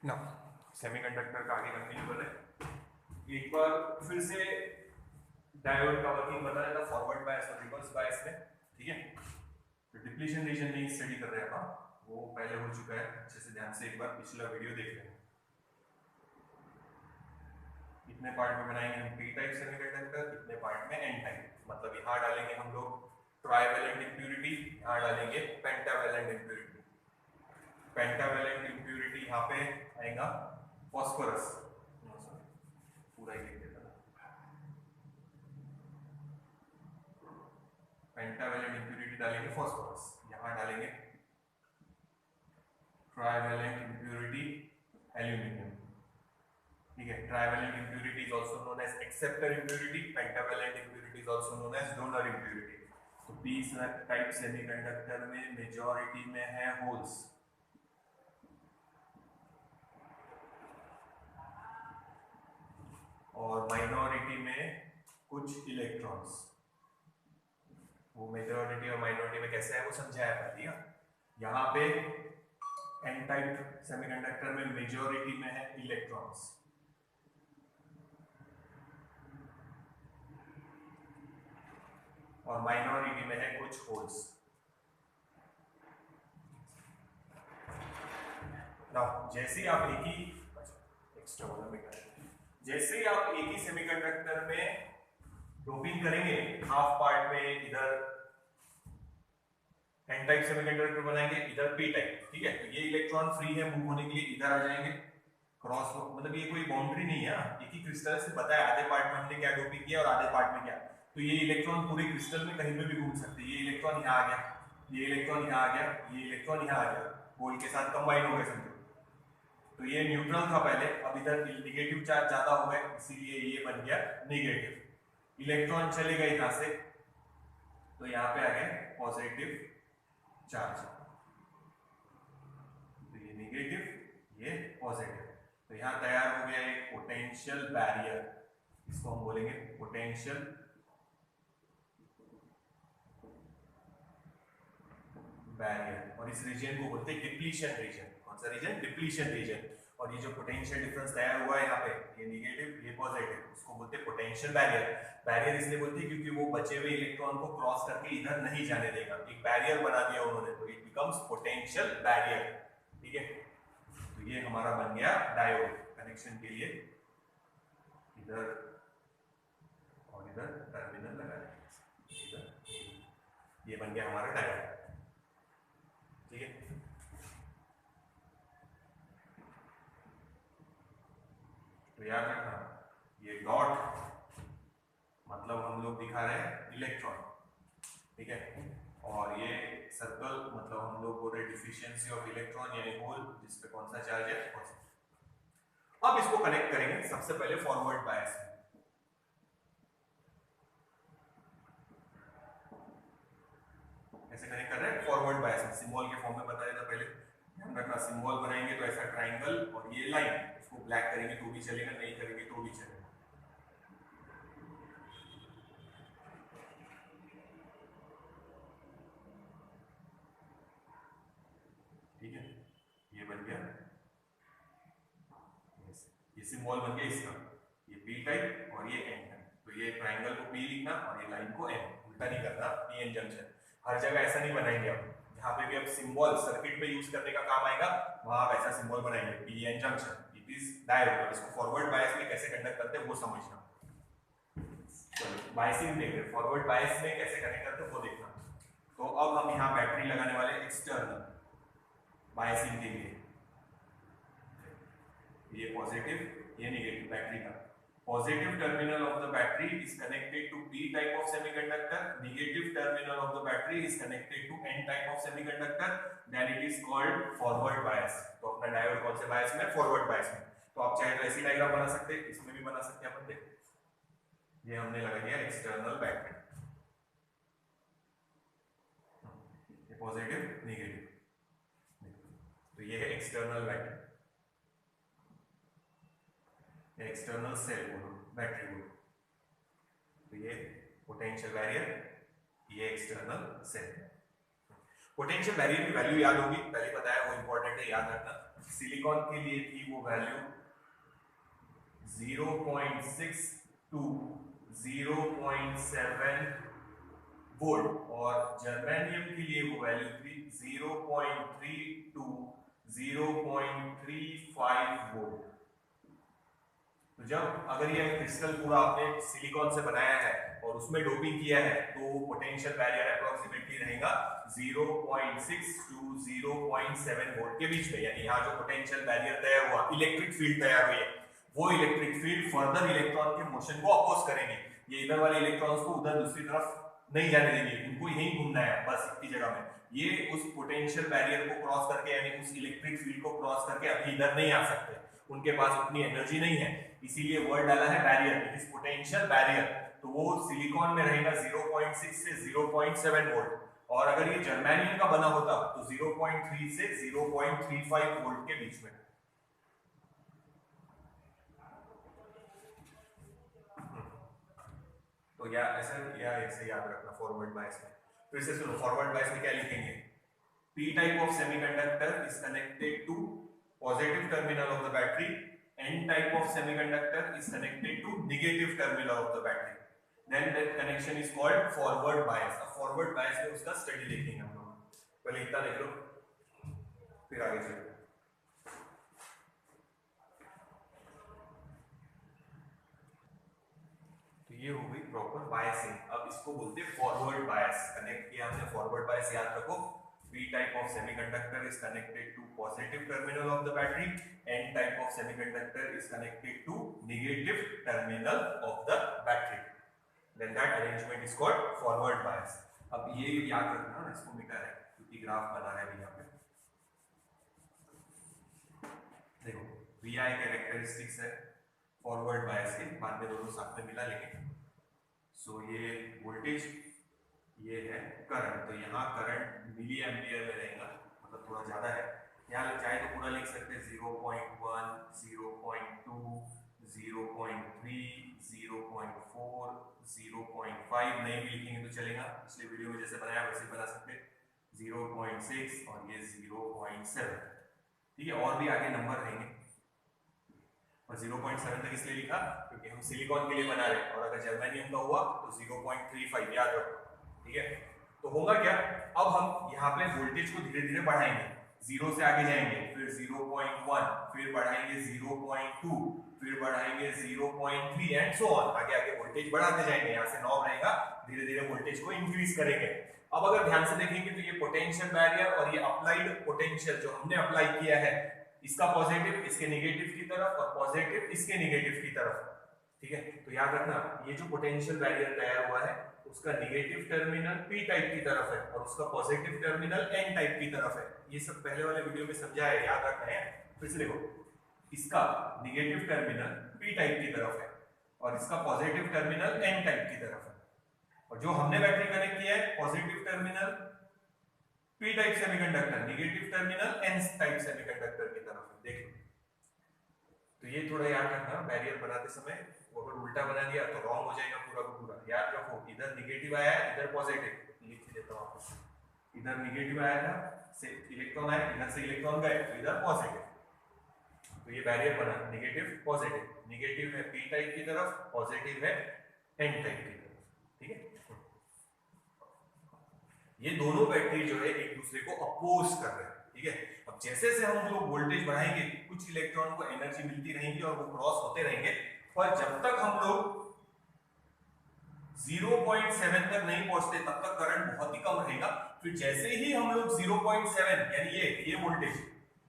ना सेमीकंडक्टर का आगे कंटिन्यू कर रहे हैं। एक बार फिर से डायोड का वर्किंग बता रहा था फॉरवर्ड बायस और रिवर्स बायस में। ठीक है, तो डिप्लीशन रीजन नहीं स्टडी कर रहे हैं अपन, वो पहले हो चुका है, अच्छे से ध्यान से एक बार पिछला वीडियो देख लें। कितने पार्ट में बनाएंगे हम पी टाइप सेमीकंडक्टर, कितने पार्ट में एन टाइप। मतलब यहाँ डालेंगे हम लोग ट्राइवेलेंट इम्प्यूरिटी, यहाँ डालेंगे पेंटावेलेंट इम्प्यूरिटी। पेंटावेलेंट इम्प्यूरिटी यहाँ पे आएगा फॉस्फोरस, पूरा ही लिख देता था। पेंटावेलेंट इम्प्यूरिटी डालेंगे फॉस्फोरस, यहाँ डालेंगे ट्राइवेलेंट इम्प्यूरिटी एल्यूमिनियम। ठीक है, trivalent impurity is also known as acceptor impurity, pentavalent impurity is also known as donor impurity. तो पी टाइप सेमीकंडक्टर में मेजॉरिटी में है होल्स, और माइनॉरिटी में कुछ इलेक्ट्रॉन्स। वो मेजॉरिटी और माइनॉरिटी में कैसे है वो समझाया पहले। यहाँ पे एन टाइप सेमीकंडक्टर में मेजॉरिटी में है इलेक्ट्रॉन्स, और माइनॉरिटी में है कुछ होल्स। नाउ जैसे ही आप एक ही जैसे ही आप एक ही सेमीकंडक्टर में डोपिंग करेंगे, हाफ पार्ट में इधर एन टाइप सेमीकंडक्टर बनाएंगे, इधर पी टाइप। ठीक है, तो ये इलेक्ट्रॉन फ्री है मूव होने के लिए, इधर आ जाएंगे क्रॉस, मतलब ये कोई बाउंड्री नहीं है, एक ही क्रिस्टल से बताया आधे पार्ट में हमने क्या डोपिंग किया और आधे पार्ट में क्या। तो ये इलेक्ट्रॉन पूरे क्रिस्टल में कहीं पे भी घूम सकते हैं। ये इलेक्ट्रॉन यहाँ आ गया, ये इलेक्ट्रॉन यहाँ आ गया, ये इलेक्ट्रॉन यहाँ आ गया, गोल्ड के साथ कंबाइन हो गए समझो। तो ये न्यूट्रल था पहले, अब इधर नेगेटिव चार्ज ज्यादा हो गए, इसीलिए ये बन गया नेगेटिव। इलेक्ट्रॉन चले गए यहां से, तो यहाँ पे आ गए पॉजिटिव चार्ज। तो ये नेगेटिव, ये पॉजिटिव, तो यहाँ तैयार हो गया एक पोटेंशियल बैरियर, इसको हम बोलेंगे पोटेंशियल बैरियर। और इस रीजन को बोलते हैं डिप्लीशन रीजन। कौन सा रीजन? Depletion region. और ये जो पोटेंशियल डिफरेंस तैयार हुआ है यहाँ पे, ये नेगेटिव ये पॉजिटिव, उसको बोलते हैं पोटेंशियल बैरियर। बैरियर इसलिए बोलते हैं क्योंकि वो बचे हुए इलेक्ट्रॉन को क्रॉस करके इधर नहीं जाने देगा, एक बैरियर बना दिया उन्होंने, तो इट बिकम्स पोटेंशियल बैरियर। ठीक है, तो ये हमारा बन गया डायोड कनेक्शन के लिए, इधर और इधर टर्मिनल लगा देंगे, इधर ये बन गया हमारा डायोड। ठीक है, तो याद रखना ये डॉट मतलब हम लोग दिखा रहे हैं इलेक्ट्रॉन। ठीक है, और ये सर्कल मतलब हम लोग बोल रहे डिफिशियंसी ऑफ इलेक्ट्रॉन यानी होल, जिस पे कौन सा चार्ज है पॉजिटिव। अब इसको कनेक्ट करेंगे सबसे पहले फॉरवर्ड बायस में। कैसे कनेक्ट कर रहे हैं? फॉरवर्ड बायस में, सिंबल के फॉर्म में बताया था पहले, ध्यान रखना। सिंबल बनाएंगे तो ऐसा ट्राइंगल और ये लाइन, इसको ब्लैक करेंगे तो भी चलेगा, नहीं करेंगे तो भी चलेगा। ठीक है, ये बन गया, ये सिंबल बन गया इसका, ये पी टाइप और ये एन टाइप। तो ये ट्राइंगल को पी लिखना और ये लाइन को एन, उल्टा नहीं करना। पी एन जंक्शन हर जगह ऐसा नहीं बनाएंगे आप, जहाँ पे भी अब सिंबल सर्किट में यूज करने का काम आएगा वहां आप ऐसा सिंबल बनाएंगे, P N junction, it is diode. इसको फॉरवर्ड बायस में कैसे कंडक्ट करते हैं वो समझना। चलो बायसिंग देख रहे हैं, फॉरवर्ड बायस में कैसे कनेक्ट करते हैं वो देखना। तो अब हम यहाँ बैटरी लगाने वाले एक्सटर्नल बायसिंग के लिए, ये पॉजिटिव ये नेगेटिव बैटरी का। Positive terminal of the battery is connected to P type of semiconductor. Negative terminal of the battery is connected to N type of semiconductor. Then it is called forward bias. तो अपना diode कौन से बायस में? Forward bias में। तो आप चाहे तो ऐसी डायग्राम बना सकते हैं, इसमें भी बना सकते हैं अपन। देखो ये हमने लगा दिया एक्सटर्नल बैटरी, ये पॉजिटिव नेगेटिव, तो ये है एक्सटर्नल बैटरी, एक्सटर्नल सेल बोलो, बैटरी बोलो। तो ये पोटेंशियल बैरियर, ये एक्सटर्नल सेल। पोटेंशियल बैरियर की वैल्यू याद होगी, पहले बताया, वो इंपॉर्टेंट है, याद रखना। सिलिकॉन के लिए थी वो वैल्यू 0.6 टू 0.7 वोल्ट, और जर्मेनियम के लिए वो वैल्यू थी 0.3 टू 0.35 वोल्ट। तो जब अगर ये क्रिस्टल पूरा आपने सिलिकॉन से बनाया है और उसमें डोपिंग किया है, तो पोटेंशियल बैरियर अप्रोक्सीमेटली रहेगा 0.6 टू 0.7 वोल्ट के बीच में। यानी यहाँ जो पोटेंशियल बैरियर तैयार हुआ, इलेक्ट्रिक फील्ड तैयार हुई है, वो इलेक्ट्रिक फील्ड फर्दर इलेक्ट्रॉन के मोशन को अपोज करेंगे। ये इधर वाले इलेक्ट्रॉन्स को उधर दूसरी तरफ नहीं जाने देंगे, उनको यहीं घूमना है बस एक ही जगह में। ये उस पोटेंशियल बैरियर को क्रॉस करके, यानी उस इलेक्ट्रिक फील्ड को क्रॉस करके अभी इधर नहीं आ सकते, उनके पास उतनी एनर्जी नहीं है, इसीलिए वर्ड डाला है barrier, it is potential barrier. तो वो सिलिकॉन में रहेगा 0.6 से 0.7 वोल्ट, और अगर ये जर्मेनियम का बना होता तो 0.3 से 0.35 वोल्ट के बीच में। तो या ऐसे याद रखना फॉरवर्ड बायस में। फिर से सुनो, फॉरवर्ड बायस में क्या लिखेंगे? P type of semiconductor is connected to positive terminal of the battery. N type of semiconductor is connected to negative terminal of the battery. Then that connection is called forward bias. अब forward bias में उसका study देखेंगे हम लोग। पहले इतना देख लो, फिर आगे चलो। तो ये हो गई प्रॉपर बायसिंग। अब इसको बोलते हैं फॉरवर्ड बायस। कनेक्ट किया हमने, फॉरवर्ड बायस याद रखो। P type of semiconductor is connected to positive terminal of the battery. N type of semiconductor is connected to negative terminal of the battery. Then that arrangement is called forward bias. अब ये याद रखना, इसको मिटा है क्योंकि graph बना है यहाँ पे। देखो VI कैरेक्टरिस्टिक्स है फॉरवर्ड बायस के, बाद में दोनों साथ में मिला लेंगे। सो ये वोल्टेज, ये है करंट। तो यहाँ करंट मिली एम्पियर में रहेगा, मतलब थोड़ा ज्यादा है। यहाँ चाहे तो पूरा लिख सकते हैं 0.1, 0.2, 0.3, 0.4, 0.5, नहीं भी लिखेंगे तो चलेगा, पिछले वीडियो में जैसे बनाया वैसे बना सकते हैं। 0.6 और ये 0.7, ठीक है। और भी आगे नंबर रहेंगे, और 0.7 तक इसलिए लिखा क्योंकि हम सिलिकॉन के लिए बना रहे हैं, और अगर जर्मेनियम का हुआ तो 0.35 याद रखो, ठीक है। तो होगा क्या, अब हम यहाँ पे वोल्टेज को धीरे धीरे बढ़ाएंगे, 0 से आगे जाएंगे, फिर 0.1, फिर बढ़ाएंगे 0.2, फिर बढ़ाएंगे 0.3 एंड सो ऑन। आगे आगे वोल्टेज बढ़ाते जाएंगे, यहाँ से नॉब रहेगा, धीरे धीरे वोल्टेज को इंक्रीज करेंगे। अब अगर ध्यान से देखेंगे तो ये पोटेंशियल बैरियर और ये अप्लाइड पोटेंशियल जो हमने अप्लाई किया है, इसका पॉजिटिव इसके नेगेटिव की तरफ और पॉजिटिव इसके नेगेटिव की तरफ, ठीक है। तो याद रखना, ये जो पोटेंशियल बैरियर तैयार हुआ है उसका नेगेटिव टर्मिनल P टाइप की तरफ है और उसका पॉजिटिव टर्मिनल N टाइप की तरफ है। ये सब पहले वाले वीडियो में समझा है, याद रखना है। फिर से देखो, इसका नेगेटिव टर्मिनल P टाइप की तरफ है और इसका पॉजिटिव टर्मिनल N टाइप की तरफ है, और जो हमने बैटरी कनेक्ट किया है positive terminal P type semiconductor, negative terminal N type semiconductor की तरफ है। देखो, तो ये थोड़ा याद रखना बैरियर बनाते समय, अगर उल्टा बना दिया तो रॉन्ग हो जाएगा पूरा का पूरा। याद रखो, इधर नेगेटिव आया है, इधर पॉजिटिव, लिख देता हूं आपको। इधर नेगेटिव आया था, से इलेक्ट्रॉन आया, इधर से इलेक्ट्रॉन गए तो इधर पॉजिटिव। तो ये बैरियर बना नेगेटिव पॉजिटिव, नेगेटिव है P टाइप की तरफ, पॉजिटिव है N टाइप की तरफ, ठीक है। ये दोनों बैटरी जो है एक दूसरे को अपोज कर रहे हैं, ठीक है। अब जैसे जैसे हम लोग वोल्टेज बढ़ाएंगे, कुछ इलेक्ट्रॉन को एनर्जी मिलती रहेगी और वो क्रॉस होते रहेंगे, पर जब तक हम लोग 0.7 तक नहीं पहुंचते तब तक करंट बहुत ही कम रहेगा। फिर जैसे ही हम लोग 0.7 यानी ये वोल्टेज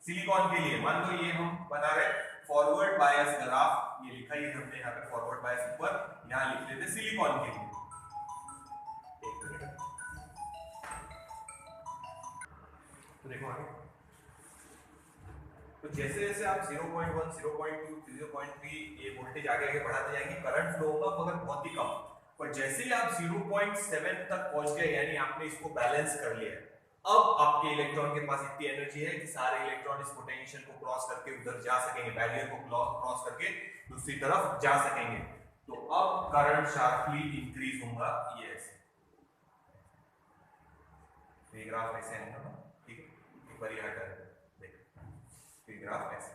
सिलिकॉन के लिए, मान लो ये हम बना रहे फॉरवर्ड बायस ग्राफ, ये लिखा ही हमने यहाँ पे फॉरवर्ड बायस ऊपर, यहाँ लिख लेते सिलिकॉन के लिए। तो देखो आगे, तो जैसे जैसे आप 0.1, 0.2, 0.3 ये वोल्टेज आगे आगे बढ़ाते जाएंगे, करंट फ्लो होगा मगर बहुत ही कम। पर जैसे ही आप 0.7 तक पहुंच गए, यानी आपने इसको बैलेंस कर लिया, अब आपके इलेक्ट्रॉन के पास इतनी एनर्जी है कि सारे इलेक्ट्रॉन इस पोटेंशियल को क्रॉस करके उधर जा सकेंगे, बैरियर को क्रॉस करके दूसरी तरफ जा सकेंगे। तो अब करंट शार्पली इंक्रीज होगा, ये ऐसे ये ग्राफ ऐसे आएगा ना, ठीक है, एक बार ये हटा देख, ये ग्राफ ऐसे,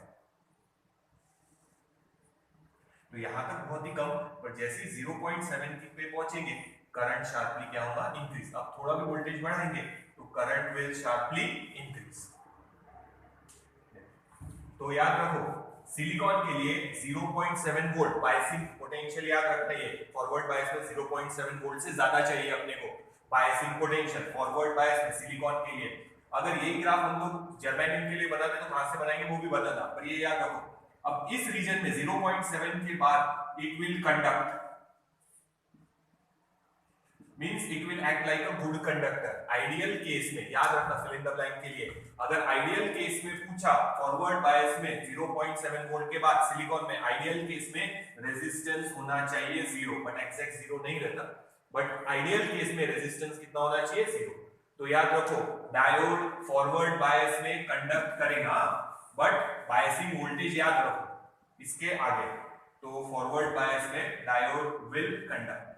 तो यहां तक बहुत ही कम, पर जैसे 0.7 पे पहुंचेंगे करंट शार्पली क्या होगा, इंक्रीज। अब थोड़ा भी वोल्टेज बढ़ाएंगे तो करंट विल शार्पली इंक्रीज। तो याद रखो सिलिकॉन के लिए 0.7 वोल्ट बायसिंग पोटेंशियल याद रखना है, फॉरवर्ड बायस में 0.7 वोल्ट से ज्यादा चाहिए अपने को बायसिंग पोटेंशियल फॉरवर्ड बायस में सिलिकॉन के लिए। अगर ये ग्राफ हम लोग जर्मेनियम के लिए बनाते तो कहां से बनाएंगे वो भी बताना, पर ये याद रखो अब इस रीजन में 0.7 के बाद it will conduct, means it will act like a good conductor. Ideal case में याद रखना, फिल इन द ब्लैंक के लिए, अगर आइडियल केस में पूछा फॉरवर्ड बायस में 0.7 वोल्ट के बाद सिलिकॉन में, आइडियल केस में रेजिस्टेंस होना चाहिए 0, बट एग्जैक्ट 0 नहीं रहता, बट आइडियल केस में रेजिस्टेंस कितना होना चाहिए, 0। तो याद रखो डायोड फॉरवर्ड बायस में कंडक्ट करेगा, बट बायसिंग वोल्टेज याद रखो इसके आगे, तो फॉरवर्ड बायस में डायोड विल कंडक्ट।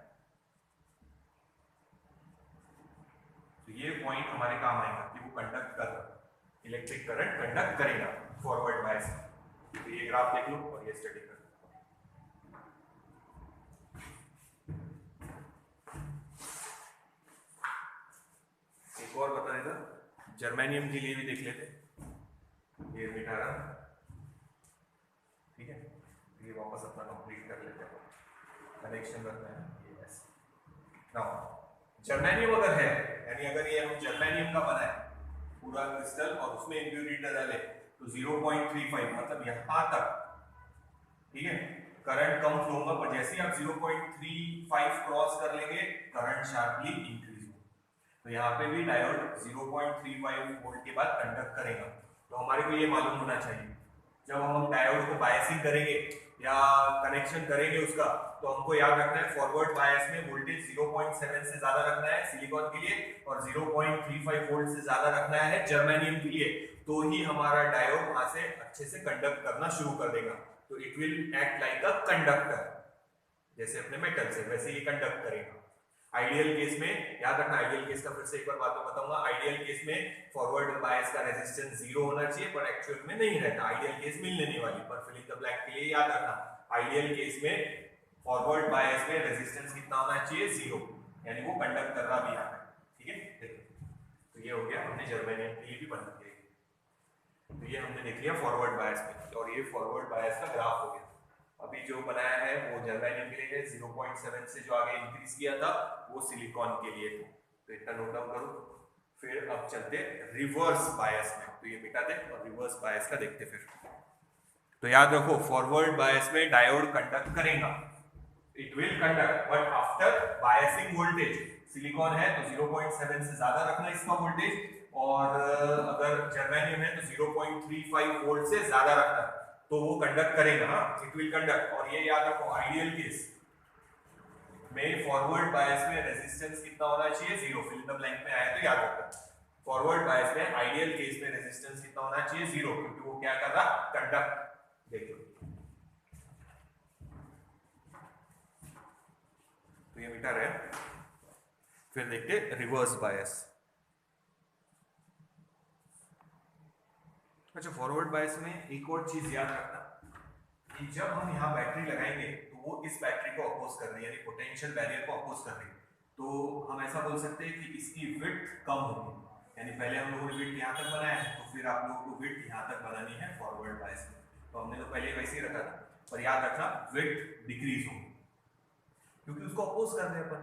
तो ये पॉइंट हमारे काम आएगा कि वो कंडक्ट कर रहा है, इलेक्ट्रिक करंट कंडक्ट करेगा फॉरवर्ड बायस। तो ये ग्राफ देख लो और ये स्टडी कर लो। एक और बता देता, जर्मेनियम के लिए भी देख लेते, ये मिटा रहा, ठीक है, ये वापस अपना कंप्लीट कर लेते हैं, कनेक्शन रखना है ये ऐसे। नाउ जर्मेनियम अगर है, यानी अगर ये हम जर्मेनियम का बना है पूरा क्रिस्टल और उसमें इम्प्यूरिटी डाले तो 0.35 मतलब यहां तक, ठीक है, करंट कम फ्लो होगा, पर जैसे ही आप 0.35 क्रॉस कर लेंगे करंट शार्पली इंक्रीज होगा। तो यहाँ पे भी डायोड 0.35 वोल्ट के बाद कंडक्ट करेगा। तो हमारे को ये मालूम होना चाहिए जब हम डायोड को बायसिंग करेंगे या कनेक्शन करेंगे उसका, तो हमको याद रखना है फॉरवर्ड बायस में वोल्टेज 0.7 से ज्यादा रखना है सिलिकॉन के लिए, और 0.35 वोल्ट से ज्यादा रखना है जर्मेनियम के लिए, तो ही हमारा डायोड वहां से अच्छे से कंडक्ट करना शुरू कर देगा। तो it will act like a conductor, जैसे अपने मेटल से वैसे ही कंडक्ट करेगा। आइडियल केस में याद रखना, आइडियल केस का फिर से एक बार बात में बताऊंगा, आइडियल केस में फॉरवर्ड बायस का रेजिस्टेंस 0 होना चाहिए, पर एक्चुअल में नहीं रहता, आइडियल केस मिल लेने वाली, पर फिल इन द ब्लैंक के लिए याद रखना आइडियल केस में फॉरवर्ड बायस में रेजिस्टेंस कितना होना चाहिए, 0, यानी वो कंडक्ट कर रहा भी यहाँ पे, ठीक है। देखो तो ये हो गया, हमने जर्मेनियम के लिए भी बना दिया, तो ये हमने देख लिया फॉरवर्ड बायस में, और ये फॉरवर्ड बायस का ग्राफ हो गया। अभी जो बनाया है वो जर्मेनियम के लिए है, 0.7 से जो आगे इंक्रीज किया था वो सिलिकॉन के लिए था, तो इतना नोट डाउन करो। फिर अब चलते रिवर्स बायस में, तो ये मिटा दे और रिवर्स बायस का देखते फिर। तो याद रखो फॉरवर्ड बायस में डायोड कंडक्ट करेगा, it will conduct, but after biasing voltage, silicon है तो 0.7 से ज्यादा रखना इसका वोल्टेज, और अगर जर्मेनियम है तो 0.35 वोल्ट से ज्यादा रखना, तो वो कंडक्ट करेगा, इट विल कंडक्ट। और ये याद रखो आइडियल केस में फॉरवर्ड बायस में रेजिस्टेंस कितना होना चाहिए, 0, फिल इन द ब्लैंक में आया तो याद रखना, फॉरवर्ड बायस में आइडियल केस में रेजिस्टेंस कितना होना चाहिए, 0, क्योंकि वो क्या कर रहा, कंडक्ट। देखो तो ये मीटर है। फिर देखते रिवर्स बायस। अच्छा, फॉरवर्ड बायस में एक और चीज याद रखना कि जब हम यहाँ बैटरी लगाएंगे तो वो इस बैटरी को अपोज कर रही है, यानी पोटेंशियल बैरियर को अपोज कर रही है, तो हम ऐसा बोल सकते हैं कि इसकी विड्थ कम होगी, यानी पहले हम लोगों ने विड्थ यहाँ तक बनाया है, तो फिर आप लोगों को विड्थ यहाँ तक बनानी है फॉरवर्ड बायस में, तो हमने तो पहले वैसे ही रखा था, पर याद रखना विड्थ डिक्रीज होगी क्योंकि उसको अपोज कर रहे हैं अपन,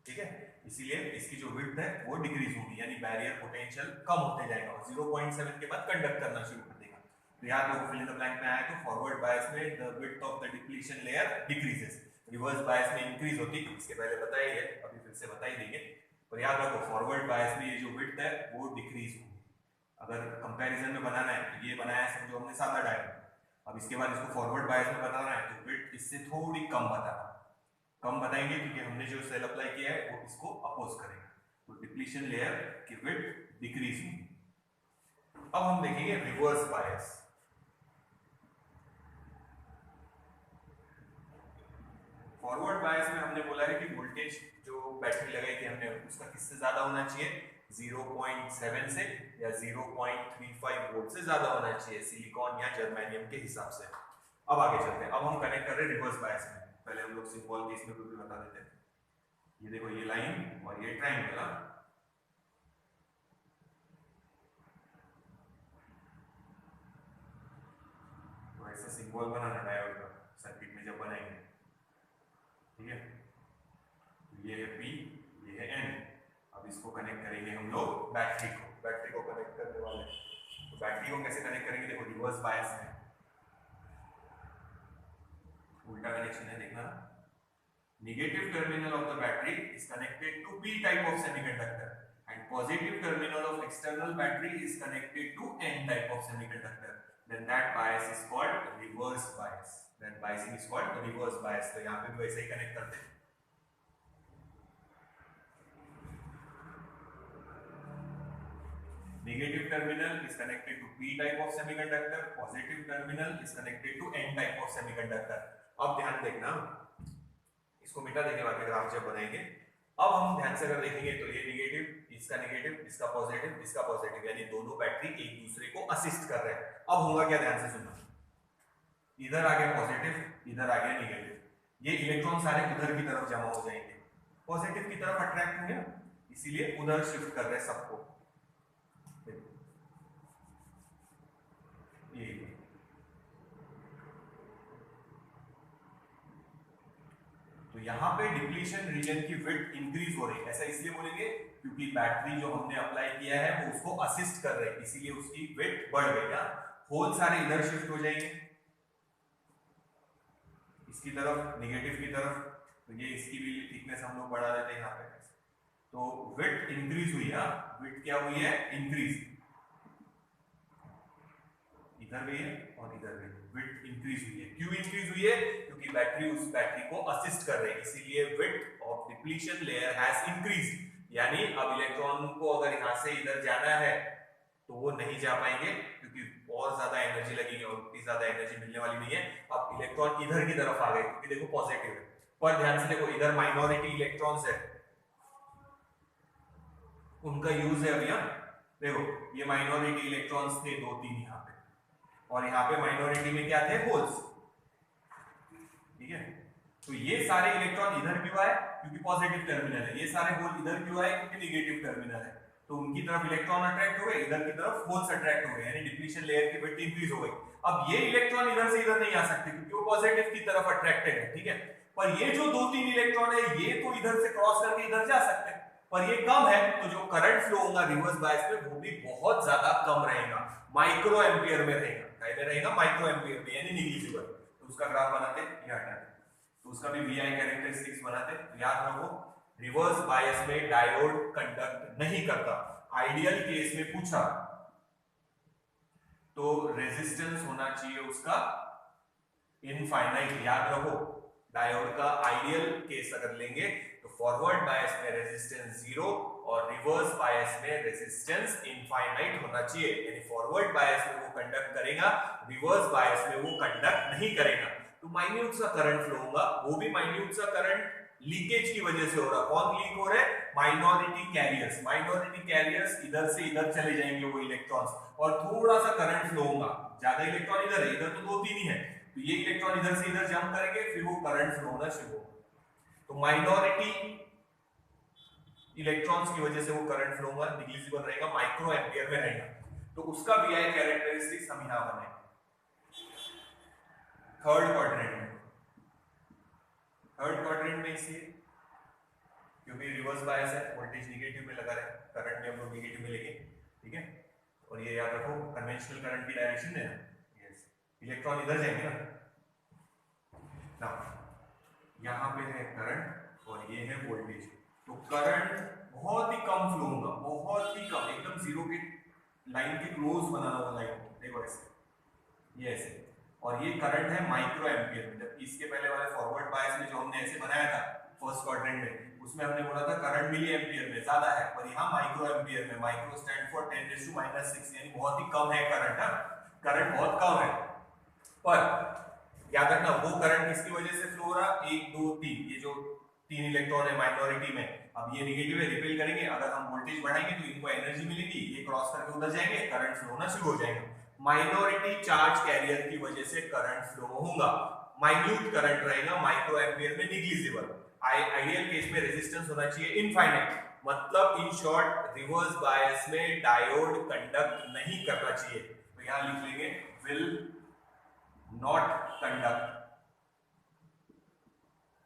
ठीक है, इसीलिए इसकी जो विड्थ है वो डिक्रीज होगी, यानी बैरियर पोटेंशियल कम होते जाएगा और 0.7 के बाद कंडक्ट करना शुरू कर देगा। तो याद रखो फिल इन द ब्लैंक में आया तो फॉरवर्ड बायस में the width of the depletion layer decreases, reverse bias में इंक्रीज होती है, इसके पहले बताया है, अभी फिर से बता ही देंगे, पर याद रखो फॉरवर्ड बायस में ये जो विड्थ है वो डिक्रीज होगी। अगर कंपैरिजन में बनाना है तो ये बनाया है समझो हमने सादा डायोड, अब इसके बाद इसको फॉरवर्ड बायस में बताना है तो विड्थ इससे थोड़ी कम बताएंगे क्योंकि हमने जो सेल अप्लाई किया है वो इसको अपोज करेगा, तो डिप्लीशन लेयर की विड्थ डिक्रीज होगी। अब हम देखेंगे रिवर्स बायस। फॉरवर्ड बायस में हमने बोला है कि वोल्टेज जो बैटरी लगाई थी हमने उसका किससे ज्यादा होना चाहिए, 0.7 से या 0.35 वोल्ट से ज्यादा होना चाहिए सिलिकॉन या जर्मेनियम के हिसाब से। अब आगे चलते हैं, अब हम कनेक्ट कर रहे हैं रिवर्स बायस में। पहले हम लोग सिंबल केस में भी बता देते हैं। ये देखो ये लाइन और ये ट्रायंगल, तो ऐसा सिंबल बनाना डायोड का सर्किट में जब बनाएंगे, ठीक है। ये है P, ये है N। अब इसको कनेक्ट करेंगे हम लोग बैटरी को कनेक्ट करने वाले। तो बैटरी को कैसे कनेक्ट करेंगे, देखो रिवर्स बायस में उल्टा कनेक्शन है, देखना। Negative terminal of the battery is connected to P type of semiconductor and positive terminal of external battery is connected to N type of semiconductor, then that bias is called reverse bias, that biasing is called reverse bias। तो यहाँ पे भी वैसे ही connect करते हैं। Negative terminal is connected to P type of semiconductor, positive terminal is connected to N type of semiconductor। अब ध्यान देखना, इसको मिटा देंगे बाकी ग्राफ जब बनाएंगे। अब हम ध्यान से अगर देखेंगे तो ये नेगेटिव, इसका पॉजिटिव, यानी दोनों बैटरी एक दूसरे को असिस्ट कर रहे हैं। अब होगा क्या, ध्यान से सुनना। इधर आ गया पॉजिटिव, इधर आ गया नेगेटिव, ये इलेक्ट्रॉन सारे उधर की तरफ जमा हो जाएंगे, पॉजिटिव की तरफ अट्रैक्ट होंगे, इसीलिए उधर शिफ्ट कर रहे हैं सबको। तो यहाँ पे डिप्लीशन रीजन की विड्थ इंक्रीज हो रही है। ऐसा इसलिए बोलेंगे क्योंकि बैटरी जो हमने अप्लाई किया है वो उसको असिस्ट कर रहे हैं, इसीलिए उसकी विड्थ बढ़ गई। होल सारे इधर शिफ्ट हो जाएंगे इसकी तरफ, नेगेटिव की तरफ। तो ये इसकी भी थिकनेस हम लोग बढ़ा देते हैं यहाँ पे, तो विड्थ इंक्रीज हुई। विड्थ क्या हुई है, इंक्रीज। इधर भी है और इधर भी, विड्थ इंक्रीज हुई है। क्यों इंक्रीज हुई है, क्योंकि बैटरी उस बैटरी को असिस्ट कर रही है, इसीलिए width of depletion layer has increase. यानी अब इलेक्ट्रॉन को अगर यहां से इधर जाना है तो वो नहीं जा पाएंगे, क्योंकि और ज्यादा एनर्जी लगेगी और उतनी ज्यादा एनर्जी मिलने वाली नहीं है। अब इलेक्ट्रॉन इधर की तरफ आ गए, क्योंकि देखो पॉजिटिव है, पर ध्यान से देखो इधर माइनॉरिटी इलेक्ट्रॉन्स है, उनका यूज है अभी। देखो ये माइनॉरिटी इलेक्ट्रॉन्स थे 2-3 यहाँ पे, और यहाँ पे माइनॉरिटी में क्या थे, होल्स, ठीक है। तो ये सारे इलेक्ट्रॉन इधर क्यों आए, क्योंकि पॉजिटिव टर्मिनल है। ये सारे होल इधर क्यों आए, क्योंकि नेगेटिव टर्मिनल है। तो उनकी तरफ इलेक्ट्रॉन अट्रैक्ट हो गए, इधर की तरफ होल्स अट्रैक्ट हो गए, यानी डिप्लीशन लेयर की विड्थ इंक्रीज हो गई। अब ये इलेक्ट्रॉन इधर से इधर नहीं आ सकते क्योंकि वो पॉजिटिव की तरफ अट्रैक्टेड है, ठीक है। पर ये जो 2-3 इलेक्ट्रॉन है ये तो इधर से क्रॉस करके इधर जा सकते हैं, पर ये कम है, तो जो करंट फ्लो होगा रिवर्स बायस में वो भी बहुत ज्यादा कम रहेगा, माइक्रो एम्पियर में रहेगा। माइक्रो एम्पियर में, यानी निग्लिजिबल। तो उसका ग्राफ बनाते हैं, ये हटाते, तो उसका भी VI कैरेक्टरिस्टिक्स बनाते हैं। तो याद रखो रिवर्स बायस में डायोड कंडक्ट नहीं करता। आइडियल केस में पूछा तो रेजिस्टेंस होना चाहिए उसका इनफाइनाइट। याद रखो डायोड का आइडियल केस अगर लेंगे तो फॉरवर्ड बायस में रेजिस्टेंस 0 और रिवर्स बायस में रेजिस्टेंस इनफाइनाइट होना चाहिए, यानी फॉरवर्ड बायस में वो कंडक्ट करेगा, रिवर्स बायस में वो कंडक्ट नहीं करेगा। तो माइन्यूट सा करंट फ्लो होगा, वो भी माइन्यूट सा करंट लीकेज की वजह से हो रहा। कौन लीक हो रहे हैं, माइनॉरिटी कैरियर्स। माइनॉरिटी कैरियर्स इधर से इधर चले जाएंगे वो इलेक्ट्रॉन्स, और थोड़ा सा करंट फ्लो होगा। ज्यादा इलेक्ट्रॉन इधर है, इधर तो 2-3 ही है, तो ये इलेक्ट्रॉन इधर से इधर जंप करेंगे, फिर वो करंट फ्लो होना शुरू होगा। तो माइनॉरिटी इलेक्ट्रॉन्स की वजह से वो करंट फ्लो होगा, निग्लिजिबल रहेगा, माइक्रो एम्पियर में रहेगा। तो उसका VI कैरेक्टरिस्टिक्स हम यहां बनाएंगे थर्ड क्वाड्रेंट में इसलिए क्योंकि रिवर्स बायस है, वोल्टेज नेगेटिव में लगा रहे, करंट भी हम लोग नेगेटिव में लेंगे, ठीक है। और ये याद रखो कन्वेंशनल करंट की डायरेक्शन है ना, यस, इलेक्ट्रॉन इधर जाएंगे ना। यहाँ पे है करंट और ये है वोल्टेज। तो करंट बहुत ही कम फ्लो होगा, बहुत ही कम, एकदम जीरो के लाइन के क्लोज बनाना होगा लाइन, देखो ऐसे, ये ऐसे। और ये करंट है माइक्रो एम्पियर में, जबकि इसके पहले वाले फॉरवर्ड बायस में जो हमने ऐसे बनाया था फर्स्ट क्वाड्रेंट में, उसमें हमने बोला था करंट मिली एम्पियर में ज्यादा है, पर यहाँ माइक्रो एम्पियर में, माइक्रो स्टैंड फॉर 10⁻⁻⁶, यानी बहुत ही कम है करंट। करंट बहुत कम है, पर याद रखना वो करंट किसकी वजह से फ्लो हो रहा, 1 2 3, ये जो 3 इलेक्ट्रॉन है माइनॉरिटी में, अब ये नेगेटिव है, रिपेल करेंगे, अगर हम वोल्टेज बढ़ाएंगे तो इनको एनर्जी मिलेगी, ये क्रॉस करके उधर जाएंगे, करंट फ्लो होना शुरू हो जाएगा। माइनॉरिटी चार्ज कैरियर की वजह से करंट फ्लो होगा, माइन्यूट करंट रहेगा, माइक्रो एम्पियर में निग्लिजिबल। आइडियल केस में रेजिस्टेंस होना चाहिए इनफाइनाइट, मतलब इन शॉर्ट रिवर्स बायस में डायोड कंडक्ट नहीं करना चाहिए, तो यहां लिख लेंगे will not conduct,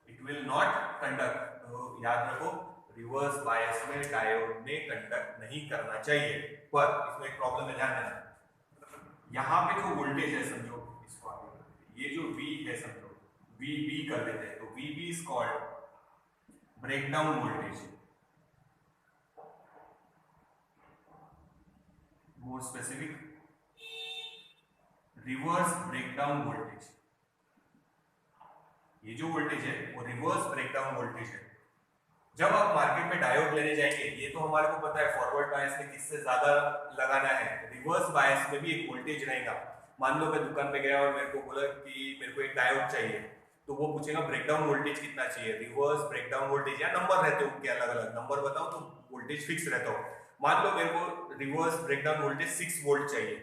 it will not conduct. तो याद रखो रिवर्स बायस में डायोड ने कंडक्ट नहीं करना चाहिए। पर इसमें एक प्रॉब्लम है, ध्यान देना, यहां पे जो वोल्टेज है समझो इसको आगे, ये जो V है समझो VB कर देते हैं, तो VB is called breakdown voltage, more specific reverse breakdown voltage. ये जो वोल्टेज है वो रिवर्स ब्रेकडाउन वोल्टेज है। जब आप मार्केट में डायोड लेने जाएंगे, ये तो हमारे को पता है फॉरवर्ड बायस में किससे ज्यादा लगाना है, रिवर्स बायस में भी एक वोल्टेज रहेगा। मान लो मैं दुकान पे गया और मेरे को बोला कि मेरे को एक डायोड चाहिए, तो वो पूछेगा ब्रेकडाउन वोल्टेज कितना चाहिए, रिवर्स ब्रेकडाउन वोल्टेज, या नंबर रहते हैं उनके अलग अलग, नंबर बताओ तो वोल्टेज फिक्स रहता हो। मान लो मेरे को रिवर्स ब्रेकडाउन वोल्टेज 6 वोल्ट चाहिए,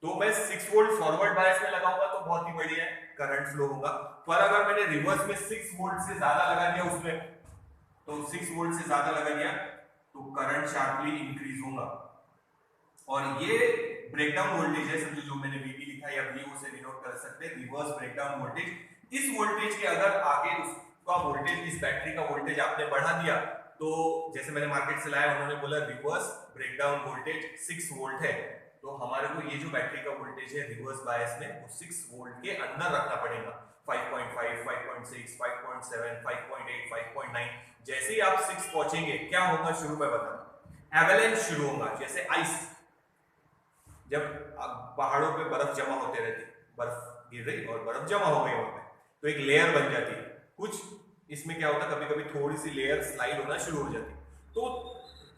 तो मैं 6 वोल्ट फॉरवर्ड बायस में लगाऊंगा तो बहुत ही बढ़िया है, करंट फ्लो होगा। पर अगर मैंने रिवर्स में 6 वोल्ट से ज्यादा लगा दिया उसमें, तो 6 वोल्ट से ज्यादा लगा दिया तो करंट शार्पली इंक्रीज होगा। और ये ब्रेकडाउन वोल्टेज है समझो, जो मैंने VB लिखा है या VO से डिनोट कर सकते हैं, रिवर्स ब्रेकडाउन वोल्टेज। इस वोल्टेज के अगर आगे उसका वोल्टेज, इस बैटरी का वोल्टेज आपने बढ़ा दिया, तो जैसे मैंने मार्केट से लाया, उन्होंने बोला रिवर्स ब्रेकडाउन वोल्टेज 6 वोल्ट है, तो हमारे को ये जो बैटरी का वोल्टेज है रिवर्स बायस में वो 6 वोल्ट के अंदर रखना पड़ेगा। 5.5, 5.6, 5.7, 5.8, 5.9, जैसे ही आप 6 पहुंचेंगे क्या होगा शुरू में बताना, एवलांच शुरू होगा। जैसे आइस, जब पहाड़ों पे बर्फ जमा होते रहती, बर्फ गिर रही और बर्फ जमा हो गई वहां पे, तो एक लेयर बन जाती है। कुछ इसमें क्या होता है, कभी कभी थोड़ी सी लेयर स्लाइड होना शुरू हो जाती, तो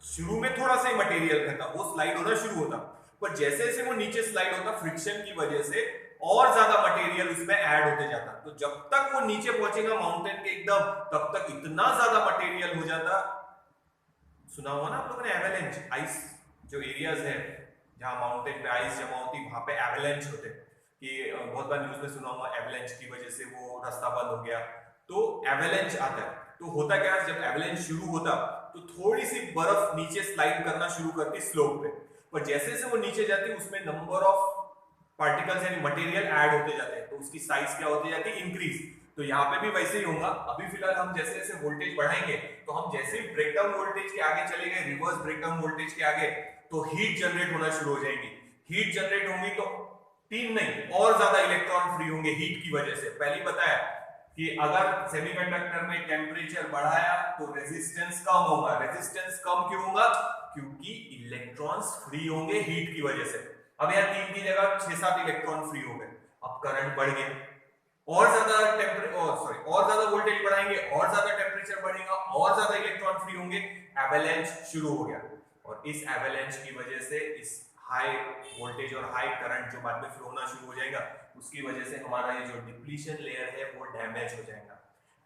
शुरू में थोड़ा सा ही मटेरियल रहता, वो स्लाइड होना शुरू होता, पर जैसे जैसे वो नीचे स्लाइड होता, फ्रिक्शन की वजह से और ज्यादा मटेरियल उसमें ऐड होते जाता, तो जब तक वो नीचे पहुंचेगा माउंटेन के एकदम, तब तक इतना ज्यादा मटेरियल हो जाता। सुना होगा ना आप लोगों ने एवलांच, आइस जो एरियाज है जहां माउंटेन पे आइस जमा होती, वहां पे एवलांच होते, कि बहुत बार न्यूज में सुना होगा एवलांच की वजह से वो रास्ता बंद हो गया, तो एवलांच आता है। तो होता क्या है, जब एवलांच शुरू होता तो थोड़ी सी बर्फ नीचे स्लाइड करना शुरू करती स्लोप पे, पर जैसे जैसे वो नीचे जाती उसमें नंबर ऑफ पार्टिकल्स यानी मटेरियल ऐड होते जाते हैं, तो उसकी साइज क्या होती जाती है, इंक्रीज। तो यहाँ पे भी वैसे ही होगा। अभी फिलहाल हम जैसे जैसे वोल्टेज बढ़ाएंगे, तो हम जैसे ही ब्रेकडाउन वोल्टेज के आगे चले गए, रिवर्स ब्रेकडाउन वोल्टेज के आगे, तो हीट जनरेट होना शुरू हो जाएगी। हीट जनरेट होंगी तो 3 नहीं और ज्यादा इलेक्ट्रॉन फ्री होंगे हीट की वजह से। पहले बताया कि अगर सेमीकंडक्टर में टेम्परेचर बढ़ाया तो रेजिस्टेंस कम होगा। रेजिस्टेंस कम क्यों होगा, क्योंकि इलेक्ट्रॉन्स फ्री होंगे हीट की वजह से। अब यहाँ 3 की जगह 6-7 इलेक्ट्रॉन फ्री हो गए, अब करंट बढ़ गया, और ज्यादा वोल्टेज बढ़ाएंगे, और ज्यादा टेम्परेचर बढ़ेगा, और ज्यादा इलेक्ट्रॉन फ्री होंगे, एवलांच शुरू हो गया। और इस एवलांच की वजह से इस हाई वोल्टेज और हाई करंट जो बाद में फ्लो होना शुरू हो जाएगा, उसकी वजह से हमारा ये जो डिप्लीशन लेयर है वो डैमेज हो जाएगा।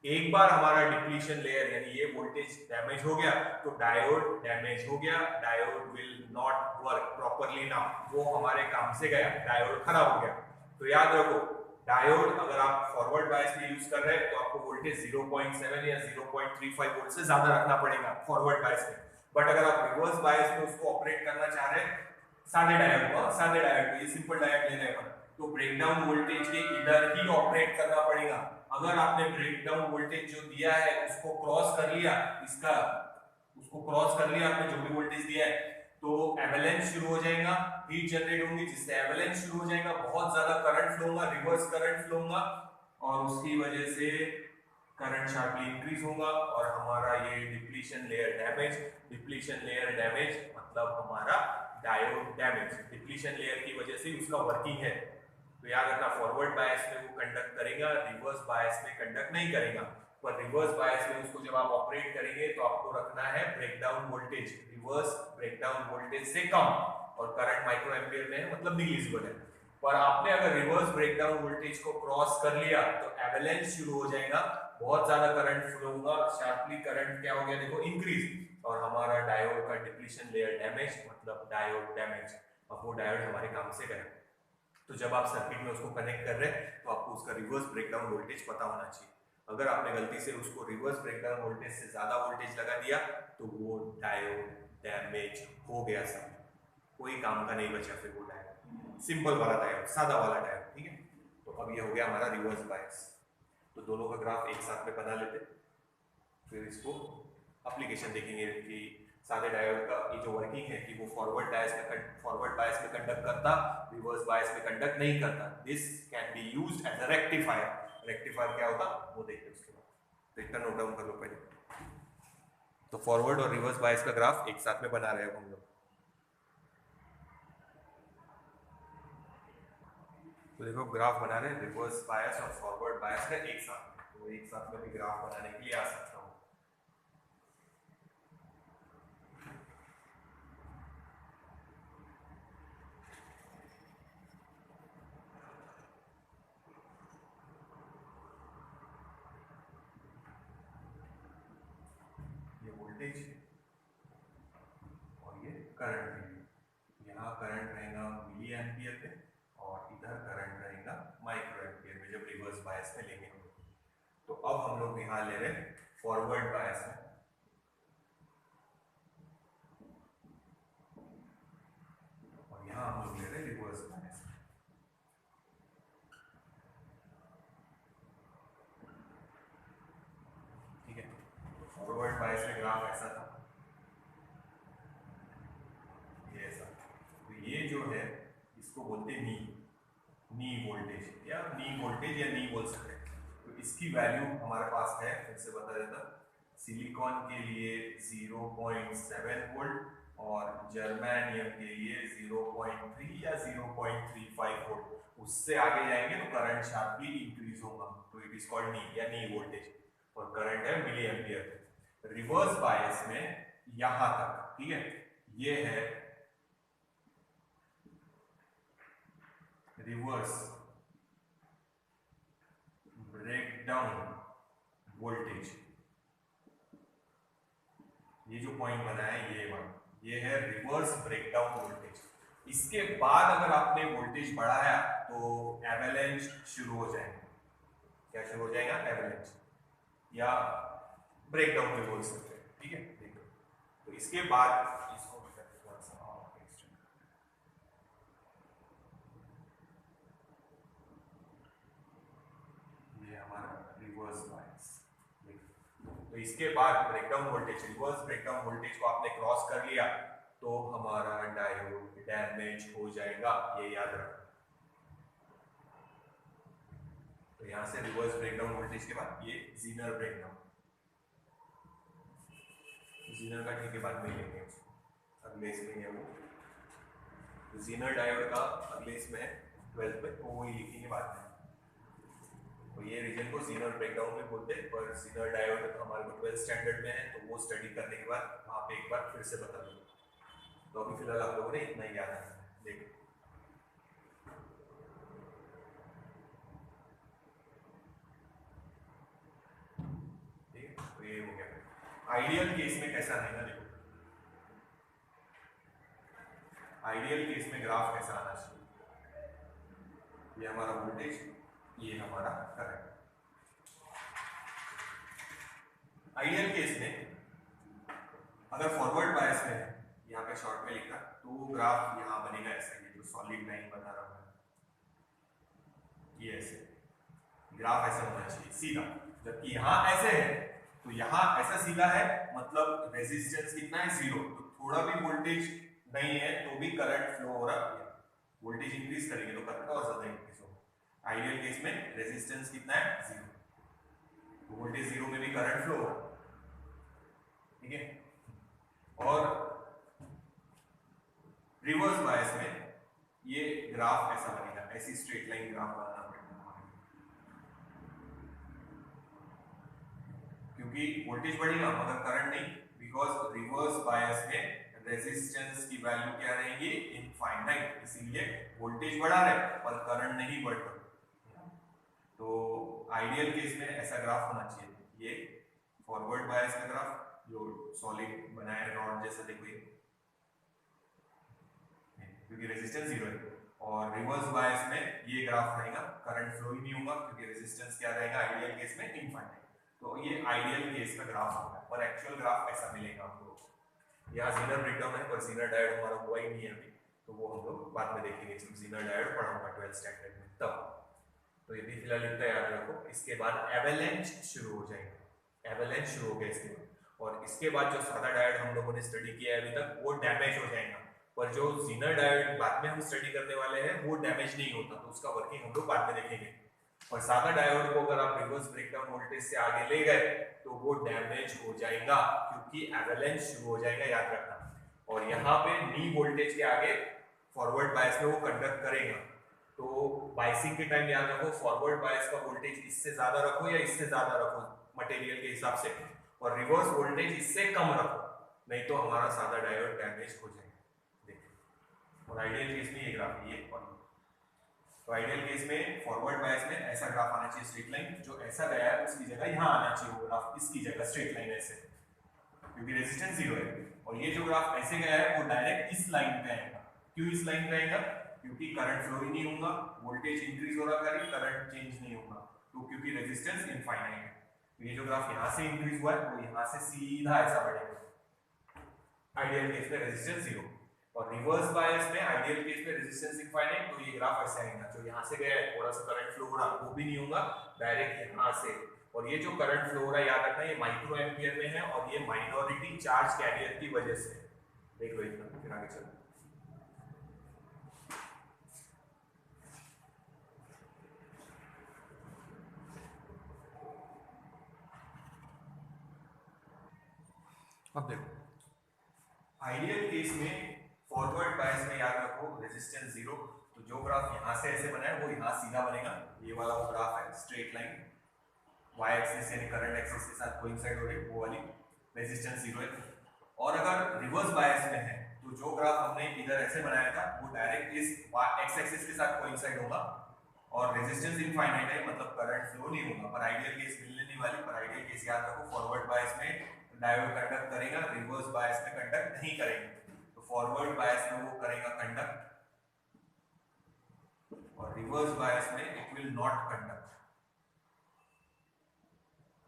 एक बार हमारा डिप्लीशन लेयर यानी ये वोल्टेज डैमेज हो गया तो डायोड डैमेज हो गया, diode will not work properly now, वो हमारे काम से गया, डायोड खराब हो गया। तो याद रखो, डायोड अगर आप फॉरवर्ड बायस में यूज कर रहे हैं तो आपको वोल्टेज 0.7 या 0.35 वोल्ट से ज्यादा रखना पड़ेगा फॉरवर्ड बायस में। बट अगर आप रिवर्स बायस में उसको ऑपरेट करना चाह रहे हैं, सादे डायोड ये सिंपल डायोड ले रहे हैं, तो ब्रेकडाउन वोल्टेज के इधर ही ऑपरेट करना पड़ेगा। अगर आपने ब्रेकडाउन वोल्टेज जो दिया है उसको क्रॉस कर लिया, उसको क्रॉस कर लिया आपने जो भी वोल्टेज दिया है, तो एवलांच शुरू हो जाएगा, हीट जनरेट होगी, जिससे एवलांच शुरू हो जाएगा, बहुत ज्यादा करंट फ्लो होगा, रिवर्स करंट फ्लो होगा, और उसकी वजह से करंट शार्पली इंक्रीज होगा और हमारा ये डिप्लीशन लेयर डैमेज मतलब हमारा डायोड डैमेज। डिप्लीशन लेयर की वजह से उसका वर्किंग है। तो याद रखना, फॉरवर्ड बायस में वो कंडक्ट करेगा, रिवर्स बायस में कंडक्ट नहीं करेगा। पर रिवर्स बायस में उसको जब आप ऑपरेट करेंगे तो आपको रखना है breakdown voltage, reverse breakdown voltage से कम, और करंट माइक्रो एम्पियर में है मतलब निग्लिजिबल है। पर आपने अगर रिवर्स ब्रेकडाउन वोल्टेज को क्रॉस कर लिया तो एवलांच शुरू हो जाएगा, बहुत ज्यादा करंट फ्लो होगा, शार्पली करंट क्या हो गया देखो इंक्रीज, और हमारा डायोड का डिप्लीशन लेयर डैमेज, मतलब डायोड डैमेज। अब वो डायोड हमारे काम से गया। तो जब आप सर्किट में उसको कनेक्ट कर रहे हैं तो आपको उसका रिवर्स ब्रेकडाउन वोल्टेज पता होना चाहिए। अगर आपने गलती से उसको रिवर्स ब्रेकडाउन वोल्टेज से ज्यादा वोल्टेज लगा दिया तो वो डायोड डैमेज हो गया, सब कोई काम का नहीं बचा फिर वो डायोड, सिंपल वाला डायोड, सादा वाला डायोड, ठीक है। तो अब ये हो गया हमारा रिवर्स बायस। तो दोनों का ग्राफ एक साथ में बना लेते, फिर इसको एप्लीकेशन देखेंगे कि सादे डायोड का ये जो वर्किंग है कि वो फॉरवर्ड बायस में कंडक्ट करता, रिवर्स बायस में कंडक्ट नहीं करता। This can be used as a rectifier. Rectifier क्या होता वो देखते हैं उसके बाद, तो इतना नोट डाउन कर लो पहले। तो फॉरवर्ड और रिवर्स बायस का ग्राफ एक साथ में बना रहे हैं हम लोग। तो देखो ग्राफ बना रहे हैं रिवर्स बायस और फॉरवर्ड बायस का एक साथ, तो एक साथ में भी ग्राफ बनाने के लिए आ सकता हूँ। ये वोल्टेज और ये करंट है, यहाँ करंट रहेगा मिली एम्पियर में और इधर करंट रहेगा माइक्रो एम्पियर में जब रिवर्स बायस में लेंगे। तो अब हम लोग यहाँ ले रहे हैं फॉरवर्ड बायस में, और यहाँ हम लोग ले रहे हैं रिवर्स बायस में, ठीक है। तो फॉरवर्ड बायस में ग्राफ ऐसा था, ये ऐसा। तो ये जो है इसको बोलते हैं नी वोल्टेज या नी वोल्टेज या नी बोल सकते हैं। तो इसकी वैल्यू हमारे पास है, फिर से बता देता, सिलिकॉन के लिए 0.7 वोल्ट और जर्मेनियम के लिए 0.3 या 0.35 वोल्ट। उससे आगे जाएंगे तो करंट शार्पली इंक्रीज होगा, तो इट इज कॉल्ड नी या नी वोल्टेज, और करंट है मिली एम्पियर। रिवर्स बायस में यहां तक, ठीक है, ये है रिवर्स ब्रेकडाउन वोल्टेज। ये जो पॉइंट बना है ये है रिवर्स ब्रेकडाउन वोल्टेज। इसके बाद अगर आपने वोल्टेज बढ़ाया तो एवलांच शुरू हो जाएगा। क्या शुरू हो जाएगा? एवलांच या ब्रेकडाउन भी बोल सकते हैं, ठीक है। देखो तो इसके बाद इसको ये हमारा रिवर्स बायस। तो इसके बाद breakdown voltage, reverse breakdown voltage को आपने क्रॉस कर लिया तो हमारा डायोड डैमेज हो जाएगा, ये याद रखना। तो यहां से रिवर्स ब्रेकडाउन वोल्टेज के बाद ये जीनर ब्रेकडाउन, जीनर का ठीक है बाद में लेंगे उसको, अगले इसमें है वो। तो जीनर डायोड का अगले इसमें है 12th में, तो वही लिखेंगे बाद में। तो ये रीजन को जीनर ब्रेकडाउन में बोलते हैं, पर जीनर डायोड हमारे को 12th स्टैंडर्ड में है, तो वो स्टडी करने के बाद वहाँ पे एक बार फिर से बता दूंगा। तो अभी फिलहाल आप लोगों ने इतना ही याद रखना है। देखो ठीक है, तो ये हो गया। आइडियल केस में कैसा रहेगा देखो, आइडियल केस में ग्राफ कैसा आना चाहिए, ये हमारा वोल्टेज, ये हमारा करंट। आइडियल केस में अगर फॉरवर्ड बायस में है, यहाँ पे शॉर्ट में लिखा, तो ग्राफ यहाँ बनेगा ऐसे, ये जो सॉलिड लाइन बना रहा है ये ऐसे, ग्राफ ऐसा होना चाहिए सीधा। जबकि यहाँ ऐसे है तो यहाँ ऐसा सीधा है, मतलब रेजिस्टेंस कितना है? 0। तो थोड़ा भी वोल्टेज नहीं है तो भी करंट फ्लो हो रहा है, वोल्टेज इंक्रीज करेंगे तो करंट और ज्यादा इंक्रीज होगा। आइडियल केस में रेजिस्टेंस कितना है? 0, तो वोल्टेज 0 में भी करंट फ्लो हो रहा है, ठीक है। और रिवर्स बायस में ये ग्राफ ऐसा बनेगा, ऐसी स्ट्रेट लाइन ग्राफ बनाना पड़ेगा, क्योंकि वोल्टेज बढ़ेगा मगर करंट नहीं, बिकॉज रिवर्स बायस में रेजिस्टेंस की वैल्यू क्या रहेगी? इनफाइनाइट, इसीलिए वोल्टेज बढ़ा रहे पर करंट नहीं बढ़ रहा। तो आइडियल केस में ऐसा ग्राफ होना चाहिए, ये फॉरवर्ड बायस का ग्राफ जो सॉलिड बनाया रॉड जैसा, देखो ये क्योंकि रेजिस्टेंस जीरो है। और रिवर्स बायस में ये ग्राफ रहेगा, करंट फ्लो ही नहीं होगा क्योंकि रेजिस्टेंस क्या रहेगा आइडियल केस में इनफाइनाइट। तो ये आइडियल केस का ग्राफ होगा और एक्चुअल ग्राफ ऐसा मिलेगा हमको। यहाँ जीनर ब्रेकडाउन है पर जीनर डायोड हमारा हुआ ही नहीं है अभी, तो वो हम लोग बाद में देखेंगे जब जीनर डायोड पढ़ाऊंगा 12th स्टैंडर्ड में तब। तो ये भी फिलहाल इतना याद रखो। इसके बाद एवेलेंच शुरू हो जाएगा, एवेलेंच शुरू हो गया इसके बाद। और इसके बाद जो सादा डायोड हम लोगों ने स्टडी किया है अभी तक वो डैमेज हो जाएगा, पर जो जीनर डायोड बाद में हम स्टडी करने वाले हैं वो डैमेज नहीं होता, तो उसका वर्किंग हम लोग बाद में देखेंगे। और सादा डायोड को अगर आप रिवर्स ब्रेकडाउन वोल्टेज से आगे ले गए तो वो डैमेज हो जाएगा क्योंकि एवेलेंच शुरू हो जाएगा, याद रखना। और यहाँ पे नी वोल्टेज के आगे फॉरवर्ड बायस में वो कंडक्ट करेगा। तो बायसिंग के टाइम याद रखो फॉरवर्ड बायस का वोल्टेज इससे ज्यादा रखो या इससे ज्यादा रखो मटेरियल के हिसाब से, और रिवर्स वोल्टेज इससे कम रखो, नहीं तो हमारा सादा डायोड डैमेज हो जाएगा। देखो और आइडियल केस में ये ग्राफ ये, तो आइडियल केस में फॉरवर्ड बायस में ऐसा ग्राफ आना चाहिए स्ट्रेट लाइन, जो ऐसा गया है उसकी जगह यहाँ आना चाहिए वो ग्राफ, इसकी जगह स्ट्रेट लाइन ऐसे, क्योंकि रेजिस्टेंस जीरो है। और ये जो ग्राफ ऐसे गया है वो डायरेक्ट इस लाइन पे आएगा। क्यों इस लाइन पे आएगा? क्योंकि करंट फ्लो ही नहीं होगा, वोल्टेज इंक्रीज हो रहा है, करंट चेंज नहीं होगा, तो क्योंकि रेजिस्टेंस इनफाइनाइट है। तो ये जो ग्राफ यहाँ से इंक्रीज हुआ है वो यहाँ से सीधा ऐसा बढ़ेगा आइडियल केस में रेजिस्टेंस जीरो। और रिवर्स बायस में आइडियल केस में रेजिस्टेंस इनफाइनाइट, तो ये ग्राफ ऐसे आएगा, जो यहाँ से गया है थोड़ा सा करंट फ्लो हो रहा वो भी नहीं होगा, डायरेक्ट यहाँ से। और ये जो करंट फ्लो हो रहा है याद रखना ये माइक्रो एम्पियर में है और ये माइनॉरिटी चार्ज कैरियर की वजह से। देख लो इतना, फिर आगे चलो। अब देखो आइडियल केस में फॉरवर्ड बायस में याद रखो रेजिस्टेंस जीरो, तो जो ग्राफ यहाँ से ऐसे बना है वो यहाँ सीधा बनेगा, ये वाला वो ग्राफ है स्ट्रेट लाइन, वाई एक्सिस यानी करंट एक्सिस के साथ कोइंसाइड हो रही है वो वाली, रेजिस्टेंस जीरो है। और अगर रिवर्स बायस में है तो जो ग्राफ हमने इधर ऐसे बनाया था वो डायरेक्ट इस एक्स एक्सिस के साथ कोइंसाइड होगा और रेजिस्टेंस इनफाइनाइट है, मतलब करंट फ्लो नहीं होगा। पर आइडियल केस मिलने नहीं वाली, पर आइडियल केस याद रखो फॉरवर्ड बायस में डायोड कंडक्ट करेगा, रिवर्स बायस में कंडक्ट नहीं करेगा। तो फॉरवर्ड बायस में वो करेगा कंडक्ट और रिवर्स बायस में इट विल नॉट कंडक्ट।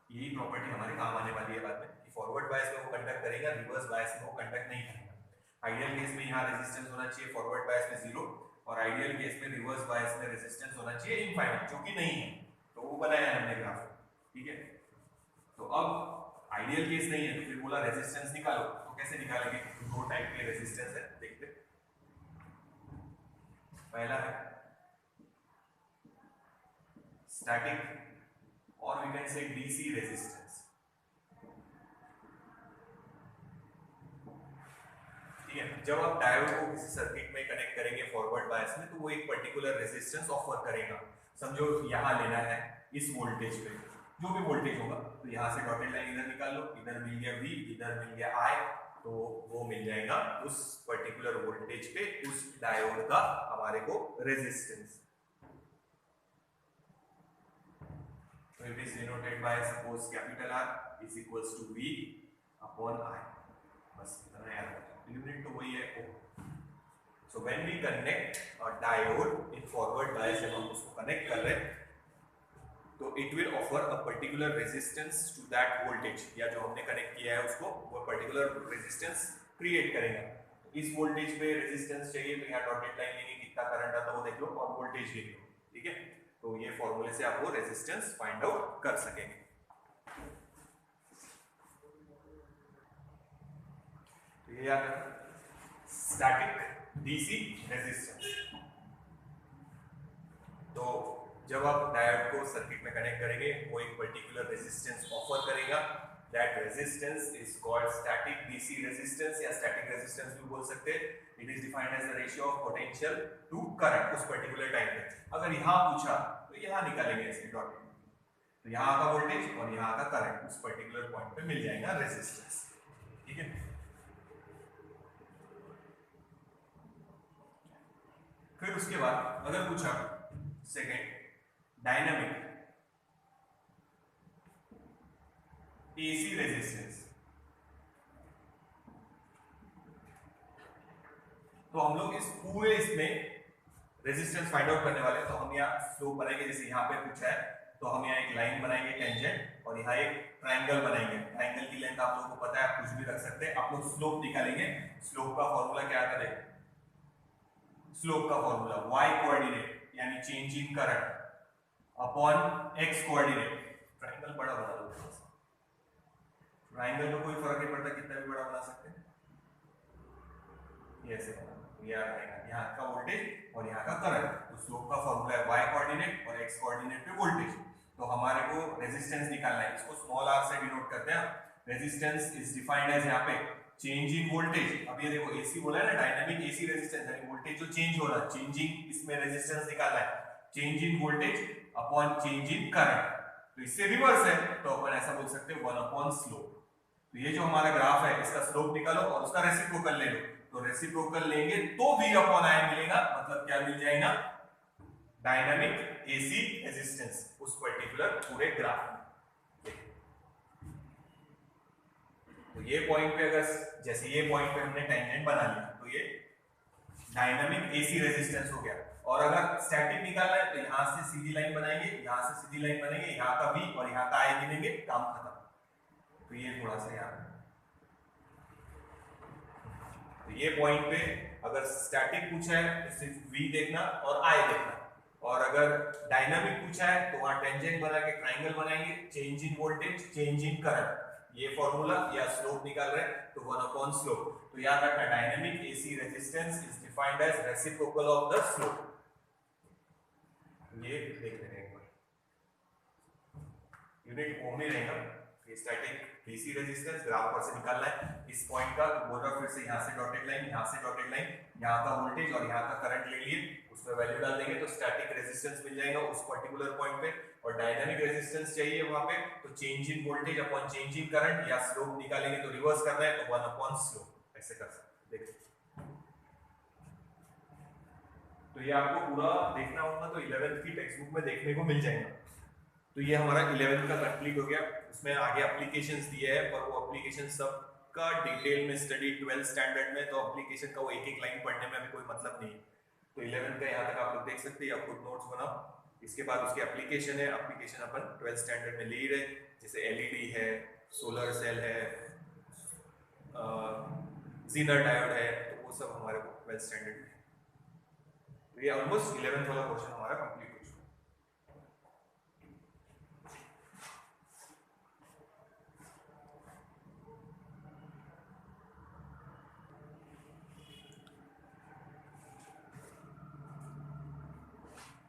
यही प्रॉपर्टी हमारे काम आने वाली है बाद में कि फॉरवर्ड बायस में वो कंडक्ट करेगा, रिवर्स बायस में वो कंडक्ट नहीं करेगा। आइडियल केस में यहाँ रेजिस्टेंस होना चाहिए फॉरवर्ड बायस में जीरो, और आइडियल केस में रिवर्स बायस में रेजिस्टेंस होना चाहिए इनफाइनाइट, जो कि नहीं है, तो वो बनाया हमने ग्राफ, ठीक है। तो अब आइडियल केस नहीं है तो फिर बोला रेजिस्टेंस निकालो, तो कैसे निकालेंगे? दो टाइप के रेजिस्टेंस है, देखते। पहला है स्टैटिक और we can say DC resistance, ठीक है। जब आप डायोड को किसी सर्किट में कनेक्ट करेंगे फॉरवर्ड बायस में तो वो एक पर्टिकुलर रेजिस्टेंस ऑफर करेगा। समझो यहाँ लेना है इस वोल्टेज पे, जो भी वोल्टेज होगा, तो यहाँ से डॉटेड लाइन इधर निकाल लो, इधर मिल गया V, इधर मिल गया I, तो वो मिल जाएगा उस पर्टिकुलर वोल्टेज पे उस डायोड का हमारे को रेजिस्टेंस। तो it is denoted by suppose capital R is equals to V upon I, बस इतना याद रखना, यूनिट तो वही है O। So when we connect a diode in forward bias, जब हम उसको कनेक्ट कर रहे हैं तो it will offer a particular resistance to that voltage, या जो हमने कनेक्ट किया है उसको वो पर्टिकुलर रेजिस्टेंस क्रिएट करेगा। तो इस वोल्टेज पे रेजिस्टेंस चाहिए तो यहाँ डॉटेड लाइन लेंगे, कितना करंट आता है वो देख लो और वोल्टेज लिख लो, ठीक है। तो ये फॉर्मूले से आप वो रेजिस्टेंस फाइंड आउट कर सकेंगे। तो ये याद रखना स्टैटिक डीसी रेजिस्टेंस। तो जब आप डायोड को सर्किट में कनेक्ट करेंगे वो एक पर्टिकुलर रेजिस्टेंस ऑफर करेगा, that resistance is called static DC resistance या स्टैटिक रेजिस्टेंस भी बोल सकते हैं। It is defined as the ratio of potential to current उस पर्टिकुलर टाइम पे। अगर यहाँ पूछा तो यहाँ निकालेंगे ऐसे डॉट, तो यहाँ का वोल्टेज और यहाँ का करंट उस पर्टिकुलर पॉइंट पे मिल जाएगा रेजिस्टेंस, ठीक है। फिर उसके बाद अगर पूछा सेकेंड डायनामिक, एसी रेजिस्टेंस। तो हम लोग इस पूरे इसमें रेजिस्टेंस फाइंड आउट करने वाले हैं। तो हम यहाँ स्लोप बनाएंगे, जैसे यहाँ पे पूछा है तो हम यहाँ एक लाइन बनाएंगे टेंजेंट, और यहाँ एक ट्रायंगल बनाएंगे। ट्रायंगल की लेंथ आप लोगों को पता है, आप कुछ भी रख सकते हैं। आप लोग स्लोप निकालेंगे। स्लोप का फॉर्मूला क्या करें? स्लोप का फॉर्मूला y कोऑर्डिनेट यानी change in current upon x coordinate. Triangle बड़ा बना लो, ट्रायंगल में कोई फर्क नहीं पड़ता, कितना भी बड़ा बना सकते हैं। ये ऐसे यहाँ का वोल्टेज और यहाँ का करंट। तो स्लोप का फॉर्मूला है y कोऑर्डिनेट और x कोऑर्डिनेट पे वोल्टेज। तो हमारे को रेजिस्टेंस निकालना है, इसको स्मॉल r से डिनोट करते हैं। रेजिस्टेंस इज डिफाइंड एज यहाँ पे चेंज इन वोल्टेज। अब ये देखो एसी बोला है ना, डायनामिक एसी रेजिस्टेंस यानी वोल्टेज जो चेंज हो रहा है, चेंजिंग इसमें रेजिस्टेंस निकालना है। Change in voltage upon change in current. तो इससे रिवर्स है, तो अपन ऐसा बोल सकते हैं 1 अपॉन स्लोप। तो ये जो हमारा ग्राफ है इसका स्लोप निकालो और उसका रेसिप्रोकल ले लो। तो रेसिप्रोकल लेंगे तो v अपॉन i मिलेगा, मतलब क्या मिल जाएगा? डायनामिक एसी रेजिस्टेंस उस पर्टिकुलर पूरे ग्राफ में। तो ये पॉइंट पे अगर जैसे ये पॉइंट पे हमने टेंजेंट बना लिया तो ये डायनामिक एसी रेजिस्टेंस हो गया। और अगर स्टैटिक निकालना है तो यहां से सीधी लाइन बनाएंगे, यहां से सीधी लाइन बनेंगे, यहां का v और यहां का i गिनेंगे, काम खत्म। तो ये थोड़ा सा याद, तो ये पॉइंट पे अगर स्टैटिक पूछा है तो सिर्फ v देखना और i देखना, और अगर डायनामिक पूछा है तो वहां टेंजेंट बना के ट्रायंगल बनाएंगे, change in voltage, change in current, ये फॉर्मूला या स्लोप निकाल रहे हैं तो 1 अपॉन स्लोप। तो याद रखना dynamic AC resistance is defined as reciprocal of the slope. ये देख लेंगे एक बार, यूनिट ओम में रहेगा। ये स्टैटिक डीसी रेजिस्टेंस ग्राफ पर से निकालना है इस पॉइंट का। बोल रहा फिर से यहाँ से डॉटेड लाइन, यहाँ से डॉटेड लाइन, यहाँ का वोल्टेज और यहाँ का करंट ले लिए, उसमें वैल्यू डाल देंगे तो स्टैटिक रेजिस्टेंस मिल जाएगा उस पर्टिकुलर पॉइंट पे। और डायनामिक रेजिस्टेंस चाहिए वहां पे तो change in voltage upon change in current, या स्लोप निकालेंगे तो रिवर्स करना है तो 1 अपॉन स्लोप, ऐसे कर सकते। देखिए तो ये आपको पूरा देखना होगा तो 11th की टेक्स्ट बुक में देखने को मिल जाएगा। तो ये हमारा 11th का कंप्लीट हो गया। उसमें आगे एप्लीकेशंस दिए हैं, पर वो एप्लीकेशन सब का डिटेल में स्टडी 12th स्टैंडर्ड में, तो एप्लीकेशन का वो एक एक लाइन पढ़ने में अभी कोई मतलब नहीं है। तो 11th का यहाँ तक आप लोग देख सकते हैं, या खुद नोट्स बनाओ। इसके बाद उसकी एप्लीकेशन है, एप्लीकेशन अपन 12th स्टैंडर्ड में ले ही रहे, जैसे एलईडी है, सोलर सेल है, जीनर डायोड है, तो वो सब हमारे को 12th स्टैंडर्ड में। तो ये ऑलमोस्ट 11th वाला क्वेश्चन हमारा कंप्लीट हो चुका है।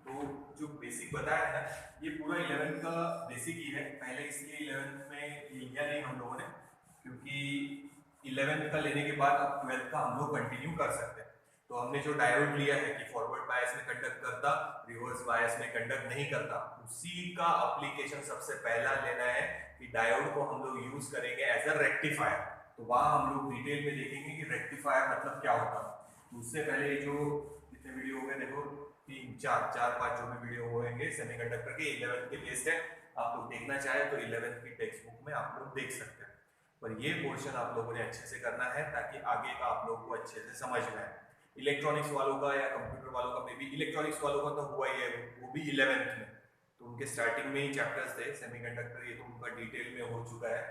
तो जो बेसिक बताया है ना, ये पूरा 11th का बेसिक ही है। पहले इसलिए 11th में लिया नहीं हम लोगों ने, क्योंकि 11th का लेने के बाद अब 12th का हम लोग कंटिन्यू कर सकते हैं। तो हमने जो डायोड लिया है कि फॉरवर्ड बायस में कंडक्ट करता, रिवर्स बायस में कंडक्ट नहीं करता, उसी का एप्लीकेशन सबसे पहला लेना है कि डायोड को हम लोग यूज करेंगे एज अ रेक्टिफायर। तो वहां हम लोग डिटेल में देखेंगे कि रेक्टिफायर मतलब क्या होता है। उससे पहले जो जितने वीडियो हो गए, देखो 3 4 5 जो भी वीडियो होंगे सेमीकंडक्टर के 11th के बेस्ड है, आप लोग देखना चाहे तो 11th की टेक्स्ट बुक में आप लोग देख सकते हैं। पर ये पोर्शन आप लोगों ने अच्छे से करना है ताकि आगे का आप लोग को अच्छे से समझ में आए। इलेक्ट्रॉनिक्स वालों का या कंप्यूटर वालों का, मे बी इलेक्ट्रॉनिक्स वालों का तो हुआ ही है, वो भी 11th में, तो उनके स्टार्टिंग में ही चैप्टर्स थे सेमीकंडक्टर, ये तो उनका डिटेल में हो चुका है,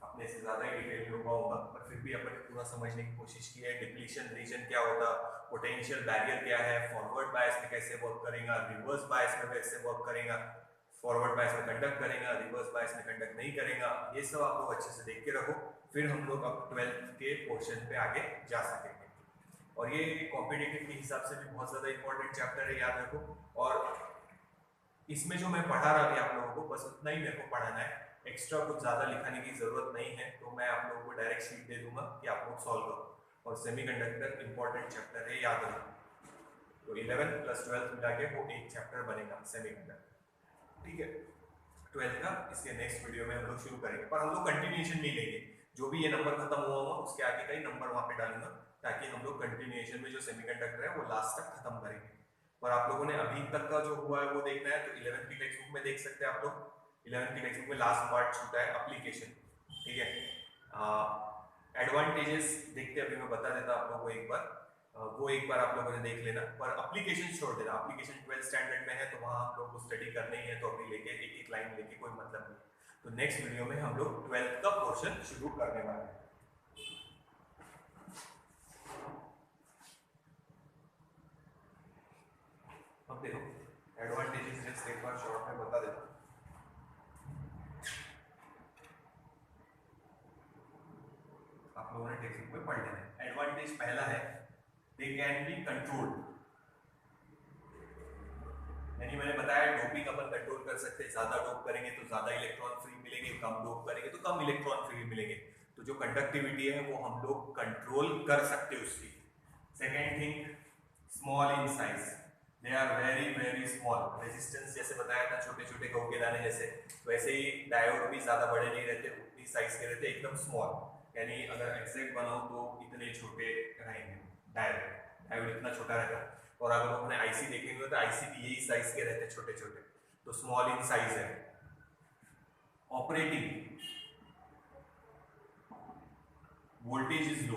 अपने से ज़्यादा ही डिटेल में हुआ होगा, पर फिर भी अपन पूरा समझने की कोशिश की है। डिप्लीशन रीजन क्या होता, पोटेंशियल बैरियर क्या है, फॉरवर्ड बायस में कैसे वर्क करेगा, रिवर्स बायस में कैसे वर्क करेगा, फॉरवर्ड बायस में कंडक्ट करेगा, रिवर्स बायस में कंडक्ट नहीं करेगा, ये सब आप लोग अच्छे से देख के रखो, फिर हम लोग अब 12th के पोर्शन पे आगे जा सकेंगे। और ये कॉम्पिटिटिव के हिसाब से भी बहुत ज़्यादा इंपॉर्टेंट चैप्टर है, याद रखो। और इसमें जो मैं पढ़ा रहा था आप लोगों को, बस उतना ही मेरे को पढ़ाना है, एक्स्ट्रा कुछ ज़्यादा लिखाने की ज़रूरत नहीं है। तो मैं आप लोगों को डायरेक्ट शीट दे दूंगा कि आप लोग सॉल्व करो। और सेमीकंडक्टर इंपॉर्टेंट चैप्टर है, याद रखो। तो 11th प्लस 12th मिला के वो एक चैप्टर बनेगा सेमीकंडक्टर, ठीक है। 12th का इसके नेक्स्ट वीडियो में हम लोग शुरू करेंगे, पर हम लोग कंटिन्यूएशन नहीं लेंगे। जो भी ये नंबर खत्म हुआ होगा उसके आगे का ही नंबर वहाँ पे डालूंगा, ताकि हम लोग कंटिन्यूएशन में जो सेमीकंडक्टर है वो लास्ट तक खत्म करेंगे। पर आप लोगों ने अभी तक का जो हुआ है वो देखना है तो 11th की टेक्स्ट बुक में देख सकते हैं आप लोग। 11th की टेक्स्ट बुक में लास्ट पार्ट छूटा है एप्लीकेशन, ठीक है। एडवांटेजेस देखते अभी मैं बता देता आप लोगों को एक बार, वो एक बार आप लोगों ने देख लेना, पर एप्लीकेशन छोड़ देना। एप्लीकेशन 12th स्टैंडर्ड में है तो वहाँ हम लोग को स्टडी करनी है, तो अभी लेके एक एक लाइन लेके कोई मतलब नहीं। तो नेक्स्ट वीडियो में हम लोग 12th का पोर्शन शुरू करने वाले हैं। अब देखो एडवांटेजेस जस्ट एक बार शॉर्ट में बता देता हूँ। आप लोगों ने टेक्स्ट बुक में पढ़ लेना है। एडवांटेज पहला है दे कैन बी कंट्रोल्ड, यानी मैंने बताया डोपिंग अपन कंट्रोल कर सकते हैं। ज्यादा डोप करेंगे तो ज्यादा इलेक्ट्रॉन फ्री मिलेंगे, कम डोप करेंगे तो कम इलेक्ट्रॉन फ्री मिलेंगे। तो जो कंडक्टिविटी है वो हम लोग कंट्रोल कर सकते हैं उसकी। Second thing small in size, they are very very small. Resistance जैसे बताया था छोटे छोटे गहूं के दाने जैसे, वैसे ही डायोड भी ज्यादा बड़े नहीं रहते, उतनी साइज के रहते, एकदम स्मॉल। यानी अगर एग्जैक्ट बनाओ तो इतने छोटे रहेंगे डायोड, डायोड इतना छोटा रहता है। और अगर अपने आईसी देखेंगे तो आईसी भी यही साइज के रहते हैं, छोटे छोटे, तो स्मॉल इन साइज है। Operating voltage is low,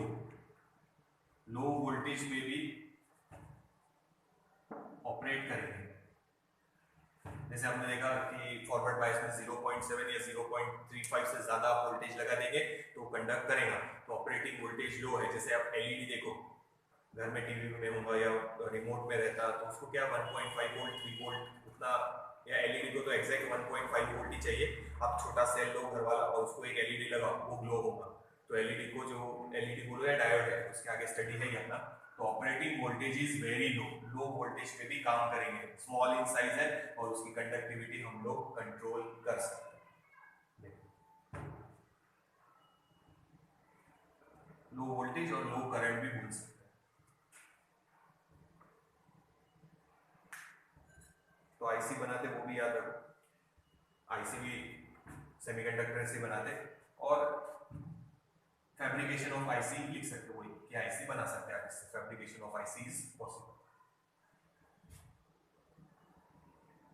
low voltage में भी ऑपरेट करेंगे। जैसे हमने देखा कि फॉरवर्ड बायस में 0.7 या 0.35 से ज्यादा आप वोल्टेज लगा देंगे तो कंडक्ट करेगा। तो ऑपरेटिंग वोल्टेज लो है। जैसे आप एलईडी देखो, घर में टीवी में होगा या रिमोट में रहता तो उसको क्या 1.5 वोल्ट 3 वोल्ट उतना, या एलईडी को तो एग्जैक्ट 1.5 वोल्ट ही चाहिए। आप छोटा सेल लो घर वाला और उसको एक एलईडी लगाओ, वो ग्लो होगा। तो एलईडी को जो एलईडी बोलो या डायोड है उसके आगे स्टडी है अपना। तो operating voltage is very low, low voltage पे भी काम करेंगे। स्मॉल इन साइज है और उसकी कंडक्टिविटी हम लोग कंट्रोल कर सकते हैं। लो वोल्टेज और लो करंट भी बोल सकते हैं। तो आईसी बनाते वो भी याद रखो, आईसी भी सेमीकंडक्टर से बनाते। और फैब्रिकेशन ऑफ आईसी लिख सकते हो कि आईसी बना सकते हैं इससे, fabrication of IC is possible.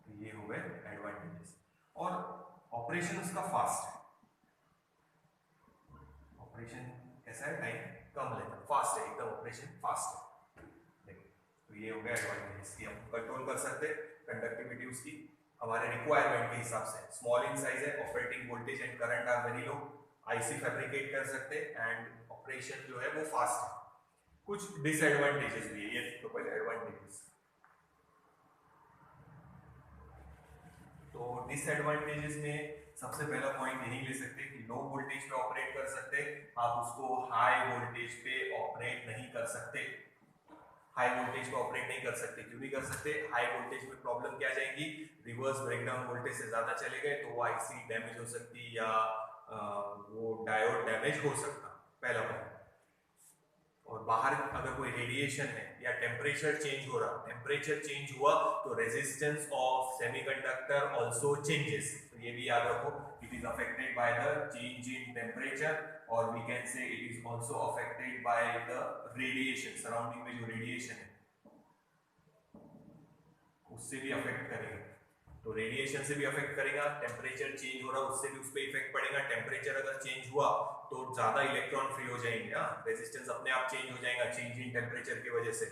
तो ये हो गए एडवांटेजेस। और ऑपरेशन उसका फास्ट है, ऑपरेशन कैसा है, टाइम कम लेता, फास्ट है एकदम, ऑपरेशन फास्ट है। तो ये हो गया एडवांटेजेस कि हम कंट्रोल कर सकते, कंडक्टिविटी उसकी हमारे रिक्वायरमेंट के हिसाब से। स्मॉल इन साइज है, operating voltage and current are very low, IC fabricate कर सकते एंड ऑपरेशन जो है वो फास्ट है। कुछ डिसएडवांटेजेस भी है, ये तो पहले एडवांटेजेस। तो डिसएडवांटेजेस में सबसे पहला पॉइंट यही ले सकते कि लो वोल्टेज पे ऑपरेट कर सकते, आप उसको हाई वोल्टेज पे ऑपरेट नहीं कर सकते। हाई वोल्टेज पे ऑपरेट नहीं कर सकते, क्यों नहीं कर सकते? हाई वोल्टेज में प्रॉब्लम क्या जाएगी, रिवर्स ब्रेकडाउन वोल्टेज से ज्यादा चले गए तो वो आईसी डैमेज हो सकती या वो डायोड डैमेज हो सकता, पहला पॉइंट। और बाहर अगर कोई रेडिएशन है या टेम्परेचर चेंज हो रहा, टेम्परेचर चेंज हुआ तो resistance of semiconductor also changes. तो ये भी याद रखो, it is affected by the change in temperature, और we can say it is also affected by the radiation. Surrounding में जो रेडिएशन है उससे भी अफेक्ट करेगा। तो रेडिएशन से भी अफेक्ट करेगा, टेम्परेचर चेंज हो रहा है उससे भी उस पर इफेक्ट पड़ेगा। टेम्परेचर अगर चेंज हुआ तो ज्यादा इलेक्ट्रॉन फ्री हो जाएंगे, रेजिस्टेंस अपने आप चेंज हो जाएगा चेंज इन टेम्परेचर की वजह से।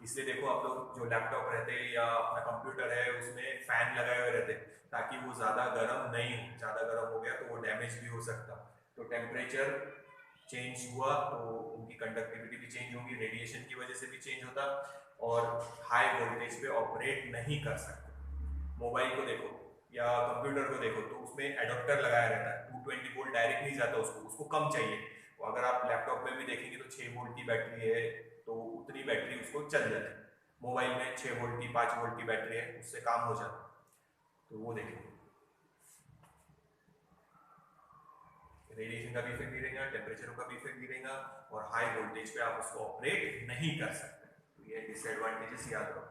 इसलिए देखो आप लोग जो लैपटॉप रहते हैं या अपना कंप्यूटर है उसमें फैन लगाए हुए रहते ताकि वो ज्यादा गर्म नहीं हो, ज्यादा गर्म हो गया तो वो डैमेज भी हो सकता। तो टेम्परेचर चेंज हुआ तो उनकी कंडक्टिविटी भी चेंज होगी, रेडिएशन की वजह से भी चेंज होता, और हाई वोल्टेज पे ऑपरेट नहीं कर सकते। मोबाइल को देखो या कंप्यूटर को देखो तो उसमें एडाप्टर लगाया रहता है, 220 वोल्ट डायरेक्ट नहीं जाता उसको कम चाहिए। तो अगर आप लैपटॉप में भी देखेंगे तो 6 वोल्ट की बैटरी है तो उतनी बैटरी उसको चल जाती है। मोबाइल में 6 वोल्ट की 5 वोल्ट की बैटरी है, उससे काम हो जाता। तो वो देखेंगे रेडिएशन का भी इफेक्ट गिरेगा, टेम्परेचर का भी इफेक्ट गिरेगा, और हाई वोल्टेज पे आप उसको ऑपरेट नहीं कर सकते। तो ये डिसएडवांटेजेस याद रखो।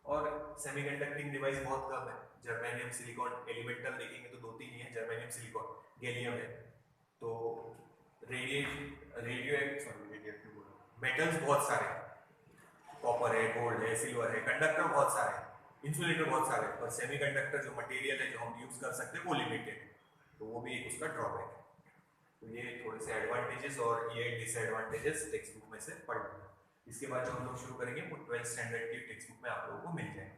और सेमीकंडक्टिंग डिवाइस बहुत कम है, जर्मेनियम सिलिकॉन, एलिमेंटल देखेंगे तो 2-3 ही है, जर्मेनियम सिलिकॉन, गैलियम है। तो रेडियोएक्टिव मेटल्स बहुत सारे, कॉपर है, गोल्ड है, सिल्वर है, कंडक्टर बहुत सारे हैं, इंसुलेटर बहुत सारे, पर सेमीकंडक्टर जो मटेरियल है जो हम यूज कर सकते हैं वो लिमिटेड, तो वो भी एक उसका ड्रॉबैक है। तो ये थोड़े से एडवांटेजेस और ये डिसएडवांटेजेस टेक्स्ट बुक में से पढ़ लेना। इसके बाद जो हम लोग शुरू करेंगे वो 12th स्टैंडर्ड की टेक्स्ट बुक में आप लोगों को मिल जाएगा।